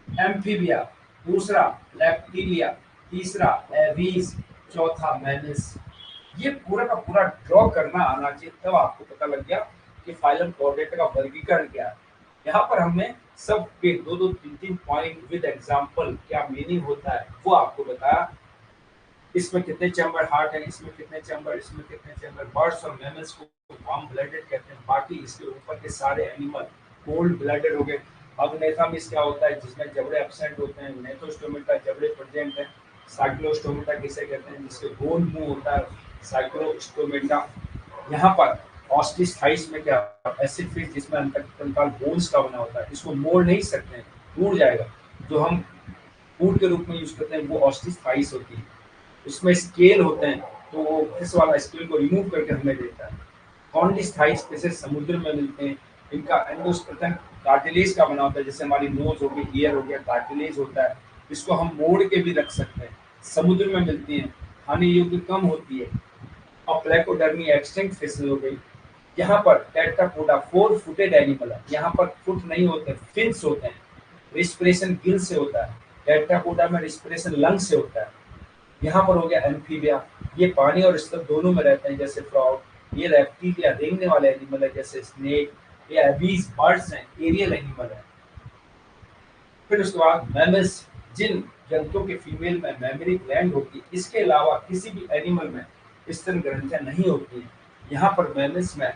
एम्फीबिया, दूसरा रेप्टिलिया, तीसरा एवीज, चौथा मैनिस। ये पूरा का पूरा ड्रॉ करना आना चाहिए, तब आपको पता लग गया कि फाइलम कोऑर्डिनेट का वर्गीकरण क्या है। यहाँ पर हमने सब के दो दो तीन तीन पॉइंट विद एग्जांपल क्या मीनिंग होता है वो आपको बताया। इसमें कितने चैम्बर हार्ट है, इसमें कितने चैम्बर, इसमें कितने चैम्बर। बर्ड्स और मैमल्स को वार्म ब्लडेड कहते हैं, बाकी इसके ऊपर के सारे एनिमल कोल्ड ब्लडेड हो गए। अग्नेथा में क्या होता है, जिसमें जबड़े एब्सेंट होते हैं। नेथोस्टोमेटा जबड़े प्रेजेंट है। साइक्लोस्टोमेटा किसे कहते हैं, जिसके गोल मुंह होता है, साइक्लोस्टोमेटा। यहाँ पर ऑस्टिस्थाइस में क्या, एसिड फिश जिसमें अंतरकंकाल बोन्स का बना होता है, इसको मोड़ नहीं सकते हैं, टूट जाएगा। जो हम फूड के रूप में यूज करते हैं वो ऑस्टिस्थाइस होती है। उसमें स्केल होते हैं, तो वो इस वाला स्केल को रिमूव करके हमें देता है। कॉन्डिस्थाइस जैसे समुद्र में मिलते हैं, इनका एंडोस्पर्म कार्टिलेज का बना होता है, जैसे हमारी नोज हो गई, ईयर हो गया, कार्टिलेज होता है। इसको हम मोड़ के भी रख सकते हैं, समुद्र में मिलती हैं, खाने योग्य कम होती है। और प्लेकोडर्मी एक्सटिंक्ट फिशेज हो गई। यहाँ पर टेट्रापोडा फोर फुटेड एनिमल है, यहाँ पर फुट नहीं होते, फिन्स होते हैं। रिस्पिरेशन गिल से होता है, टेट्रापोडा में रिस्पिरेशन लंग से होता है। यहाँ पर हो गया एम्फीबिया, ये पानी और स्थल दोनों में रहते हैं, जैसे फ्रॉग। ये रेप्टिलिया रेंगने वाले एनिमल है, जैसे स्नेक। ये एबीज बर्ड्स हैं, एरियल एनिमल है। फिर उसके बाद मैमल्स, जिन जंतुओं के फीमेल में मेमोरी ग्लैंड होती है, इसके अलावा किसी भी एनिमल में स्तन ग्रंथियां नहीं होती हैं। यहाँ पर मैमल्स में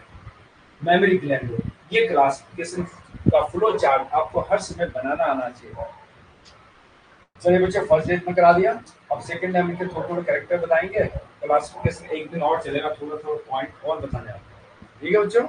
मेमोरी ग्लैंड होती है। ये क्लासिफिकेशन का फ्लो चार्ट आपको हर समय बनाना आना चाहिए। चलिए बच्चों, फर्स्ट डेट में करा दिया, अब सेकंड टाइम इनके थोड़े थोड़े कैरेक्टर बताएंगे। क्लासिफिकेशन एक दिन और चलेगा, थोड़ा थोड़ा पॉइंट और बताने आपको। ठीक है बच्चों।